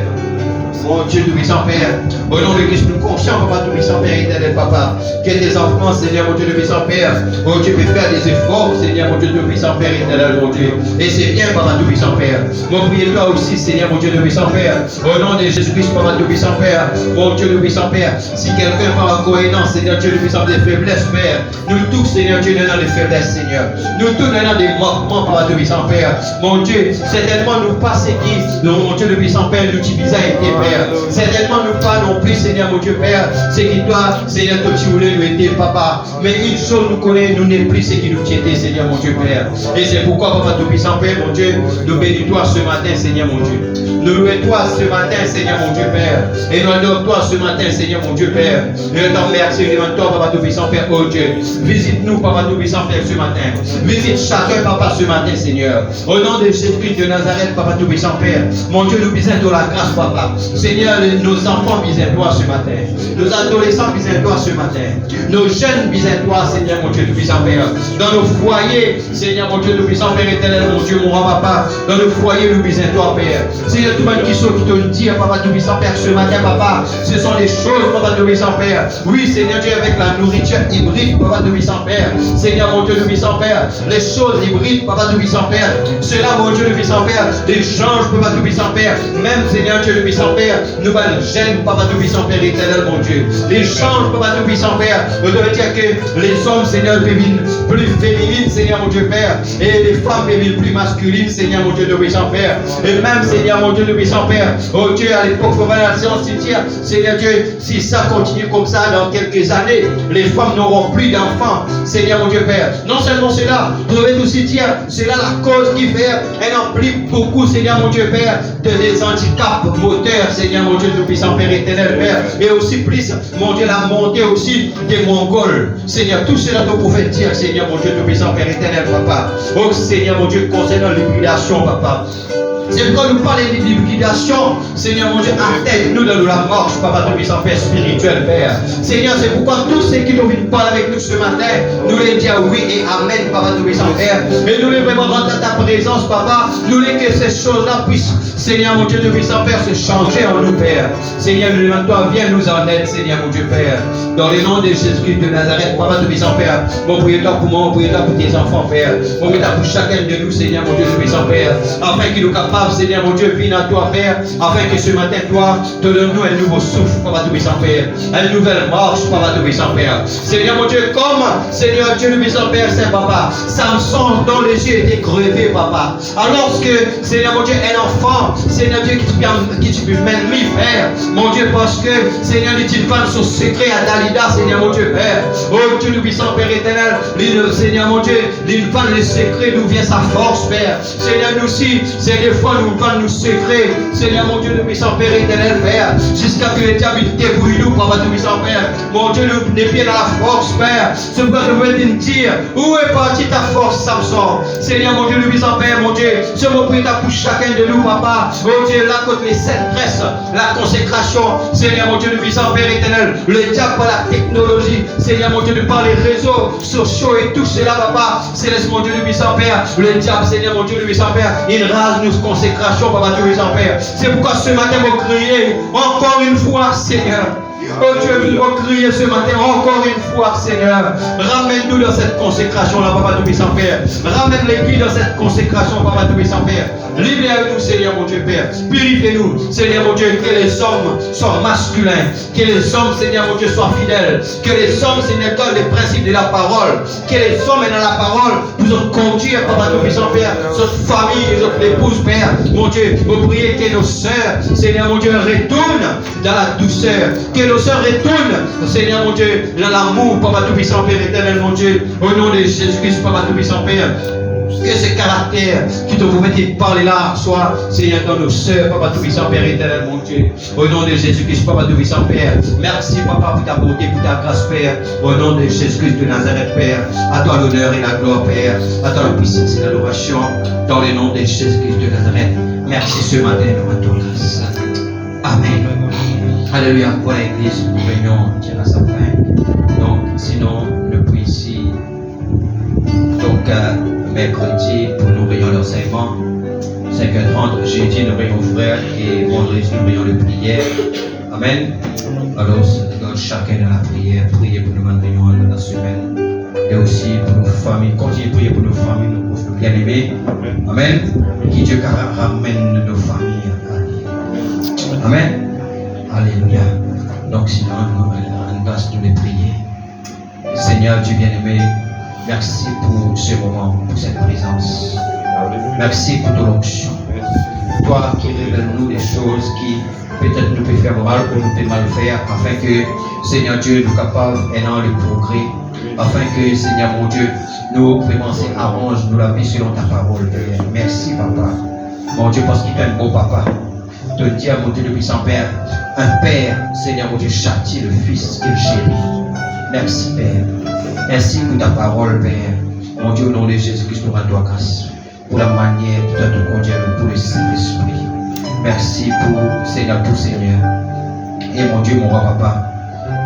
Mon Dieu Tout-Puissant Père, au nom de Christ, nous confions, Papa Tout-Puissant Père éternel, Papa, que tes enfants, Seigneur, mon Dieu Tout-Puissant Père, oh Dieu, peut faire des efforts, Seigneur, mon Dieu Tout-Puissant Père éternel, mon Dieu. Et c'est bien, Papa Tout-Puissant Père. Mon priez-toi aussi, Seigneur, mon Dieu Tout-Puissant Père, au nom de Jésus-Christ, Papa Tout-Puissant Père, mon Dieu Tout-Puissant Père, si quelqu'un par incohérence, Seigneur Dieu Tout-Puissant, des faiblesses, Père, nous tous, Seigneur Dieu, nous dans les faiblesses, Seigneur. Nous tous, nous dans des manquements, Papa Tout-Puissant Père. Mon Dieu, certainement nous pas ce qui, mon Dieu Tout-Puissant Père, nous utilisons été, Père. Certainement nous pas non plus, Seigneur, mon Dieu Père, c'est qui toi, Seigneur, toi tu voulais nous aider, Papa. Mais une chose nous connaît, nous n'est plus ce qui nous tiendait, Seigneur, mon Dieu Père. Et c'est pourquoi, Papa Tout-Puissant Père, mon Dieu, nous bénis-toi ce matin, Seigneur, mon Dieu. Nous louons-toi ce matin, Seigneur, mon Dieu Père. Et nous adorons-toi ce matin, Seigneur, mon Dieu Père. Nous t'en remercions devant toi, Papa Tout-Puissant Père, oh Dieu. Visite-nous, Papa Tout-Puissant Père, ce matin. Visite chacun, Papa, ce matin, Seigneur. Au nom de Jésus-Christ de Nazareth, Papa Tout-Puissant Père. Mon Dieu, nous bisons de la grâce, Papa. Seigneur, nos enfants bisent toi ce matin. Nos adolescents bisent toi ce matin. Nos jeunes bisent toi, Seigneur, mon Dieu Tout-Puissant Père. Dans nos foyers, Seigneur, mon Dieu Tout-Puissant Père éternel, mon Dieu, mon roi, Papa. Dans nos foyers, nous bisons toi, Père. Seigneur, tout le monde qui te le dit, Papa Tout-Puissant Père, ce matin, Papa. Ce sont les choses, Papa Tout-Puissant Père. Oui, Seigneur Dieu, avec la nourriture hybride, Papa Tout-Puissant Père. Seigneur, mon Dieu Tout-Puissant Père. Les choses hybrides, Papa Tout-Puissant Père. Cela, mon Dieu Tout-Puissant Père. Les changes, Papa Tout-Puissant Père. Même, Seigneur Dieu Tout-Puissant Père. Nous allons gêner, Papa Tout-Puissant Père éternel, mon Dieu. Les changes, Papa Tout-Puissant Père. On doit dire que les hommes, Seigneur, deviennent plus féminines, Seigneur, mon Dieu Père. Et les femmes deviennent plus masculines, Seigneur, mon Dieu Tout-Puissant Père. Et même, Seigneur, mon Dieu Tout-Puissant Père. Oh Dieu, à l'époque, faut la science cimetière. Seigneur Dieu, si ça continue comme ça dans quelques années, les femmes n'auront plus d'enfants, Seigneur, mon Dieu Père. Non seulement cela, vous devez aussi dire, c'est là la cause qui fait, elle implique beaucoup, Seigneur, mon Dieu Père, de des handicaps moteurs, Seigneur, mon Dieu Tout-Puissant Père éternel, Père. Et aussi plus, mon Dieu, la montée aussi des Mongols. Seigneur, tout cela te pouvait dire, Seigneur, mon Dieu Tout-Puissant Père éternel, Papa. Oh Seigneur, mon Dieu, concernant l'hybridation, Papa. C'est pourquoi nous parlons de l'hybridation, Seigneur mon Dieu, atteigne-nous dans la marche, Papa Tout-Puissant Père spirituel, Père. Seigneur, c'est pourquoi tous ceux qui ont envie de parler avec nous ce matin, nous les disons oui et amen, Papa Tout-Puissant Père. Et nous les vraiment rentrer à ta présence, Papa. Nous les que ces choses-là puissent, Seigneur mon Dieu Tout-Puissant Père, se changer en nous, Père. Seigneur, nous demandons toi, viens nous en aide, Seigneur mon Dieu Père. Dans le nom de Jésus-Christ de Nazareth, Papa Tout-Puissant Père. Mon priez-toi pour moi, mon priez-toi pour tes enfants, Père. Mon priez-toi pour chacun de nous, Seigneur mon Dieu Tout-Puissant Père. Afin qu'il nous capable, Seigneur mon Dieu, viens à toi, Père, afin que ce matin, toi, te donne-nous un nouveau souffle, Papa Tout-Puissant Père, une nouvelle marche, Papa Tout-Puissant Père. Seigneur mon Dieu, comme, Seigneur Dieu, Tout-Puissant Père, Saint Papa, Samson, dont les yeux étaient crevés, Papa. Alors que, Seigneur mon Dieu, un enfant, Seigneur Dieu, qui tu peux même lui, Père, mon Dieu, parce que, Seigneur, dit-il pas son secret à Dalida, Seigneur mon Dieu, Père. Oh Dieu, Tout-Puissant Père éternel, Seigneur mon Dieu, il va le secret, d'où vient sa force, Père. Seigneur, nous aussi, c'est des fois, nous vendons nos secrets, Seigneur mon Dieu, le puissant Père éternel, Père, jusqu'à que l'éternité pour nous, Papa tout puissant Père. Mon Dieu, nous n'est bien dans la force, Père. C'est pourquoi je veux te dire, où est partie ta force, Samson? Seigneur mon Dieu, le puissant Père, mon Dieu, ce mot prie pour chacun de nous, Papa. Mon Dieu, là, contre les sept tresses, la consécration, Seigneur mon Dieu, le puissant Père éternel, le diable par la technologie, Seigneur mon Dieu, par les réseaux sociaux et tout cela, Papa. Céleste mon Dieu, le puissant Père, le diable, Seigneur mon Dieu, le puissant Père, il rase nos consécrations, Papa, tout puissant Père. C'est pourquoi ce matin, vous criez encore une fois, Seigneur. Oh Dieu, nous crier ce matin encore une fois, Seigneur. Ramène-nous dans cette consécration-là, Papa Tout-Puissant Père. Ramène l'église dans cette consécration, Papa Tout-Puissant Père. Libère-nous, Seigneur mon Dieu Père. Purifiez-nous, Seigneur mon Dieu, que les hommes soient masculins, que les hommes, Seigneur mon Dieu, soient fidèles, que les hommes, Seigneur, donnent les principes de la parole, que les hommes dans la parole nous conduire, Papa Tout-Puissant Père, notre famille, notre épouse, Père, mon Dieu, vous priez que nos sœurs, Seigneur mon Dieu, retournent dans la douceur, que nos sœurs retournent, Seigneur mon Dieu, dans l'amour, Papa Tout-Puissant Père, éternel mon Dieu, au nom de Jésus-Christ, Papa Tout-Puissant Père. Que ce caractère qui te pouvait te parler là soit, Seigneur, dans nos sœurs, Papa Tout-Puissant Père éternel, mon Dieu. Au nom de Jésus-Christ, Papa Tout-Puissant Père. Merci, Papa, pour ta bonté, pour ta grâce, Père. Au nom de Jésus-Christ de Nazareth, Père. À toi l'honneur et la gloire, Père. À toi la puissance et l'adoration. Dans le nom de Jésus-Christ de Nazareth. Merci ce matin, nous rendons grâce. Amen. Alléluia. Pour l'église, nous réunions tire à sa fin. Donc, sinon, depuis ici, donc, mercredi, pour nous réunions l'enseignement, 5h30, jeudi, nous réunions frères et vendredi, nous réunions de prière. Amen. Alors, chacun dans la prière, priez pour nous réunions dans la semaine. Et aussi pour nos familles, continuez de prier pour nos familles, nos proches, nos bien-aimés. Amen. Qui Dieu ramène nos familles à Dieu. Amen. Alléluia. Donc, sinon, nous allons grâce de les prier. Seigneur Dieu bien-aimé, merci pour ce moment, pour cette présence. Merci pour ton onction. Toi qui révèles nous des choses qui peut-être nous peuvent faire mal ou nous peuvent mal faire, afin que, Seigneur Dieu, nous capables ayant le progrès, afin que, Seigneur mon Dieu, nous vraiment arrange nous la vie selon ta parole, Père. Merci, Papa. Mon Dieu, parce qu'il est un beau Papa. Te dire, mon Dieu, le puissant Père, un Père, Seigneur mon Dieu, châtie le Fils qu'il chérit. Merci, Père. Merci pour ta parole, Père. Mon Dieu, au nom de Jésus-Christ, nous rendons grâce pour la manière dont tu as te conduit pour le Saint-Esprit. Merci pour, Seigneur, tout Seigneur. Et mon Dieu, mon roi, Papa,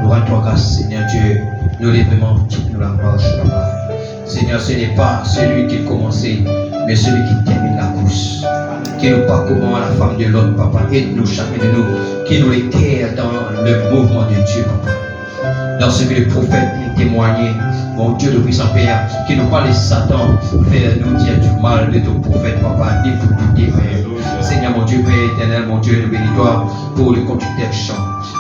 nous rendons grâce, Seigneur Dieu. Nous lèvons nous la marche, Papa. Seigneur, ce n'est pas celui qui a commencé, mais celui qui termine la course. Qui nous pas comment la femme de l'autre, Papa. Aide-nous, chacun de nous, qui nous éclaire dans le mouvement de Dieu, Papa. Dans ce que le prophète a témoigné, mon Dieu le puissant Père, qui nous parle de Satan, faire nous dire du mal de ton prophète, Papa, ni pour douter, Père. Seigneur, mon Dieu, Père éternel, mon Dieu, nous bénis-toi pour le conducteur chant,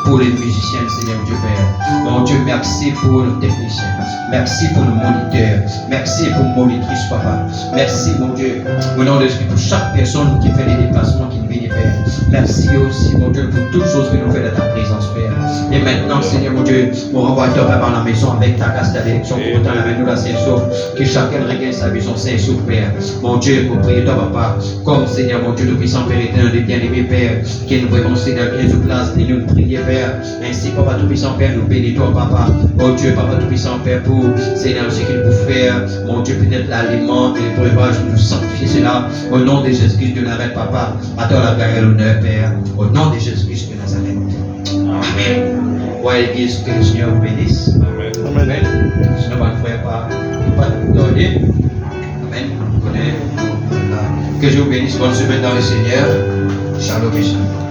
pour les musiciens, Seigneur, mon Dieu, Père. Mon Dieu, merci pour nos techniciens, merci pour nos moniteurs, merci pour nos monitrices, Papa. Merci, mon Dieu, au nom de Jésus, pour chaque personne qui fait des déplacements, qui nous bénit, Père. Merci aussi, mon Dieu, pour toutes choses que nous faisons dans ta présence, Père. Et maintenant, Seigneur, mon Dieu, on renvoie toi, Papa, dans la maison avec ta grâce, ta direction, pour autant avec nous la Saint-Sauf, que chacun regagne sa maison Saint-Sauf, Père. Mon Dieu, pour prier toi, Papa, comme Seigneur, mon Dieu, le puissant Père éternel, des bien-aimés, Père, qui nous vraiment, Seigneur, qui nous place, et nous prier, Père. Ainsi, Papa, tout puissant Père, nous bénis toi, Papa. Oh Dieu, Papa, tout puissant Père, pour Seigneur, ce qu'il peut faire, mon Dieu, peut-être l'aliment et le breuvage, nous sanctifier cela, au nom de Jésus-Christ de Nazareth, Papa. À toi la gloire et l'honneur, Père, au nom de Jésus-Christ de Nazareth. Amen. Ouais, Église, que le Seigneur vous bénisse. Amen. Amen. Sinon, pas de frère, pas de donner. Amen. Que Dieu vous bénisse. Bonne semaine dans le Seigneur. Shalom et shalom.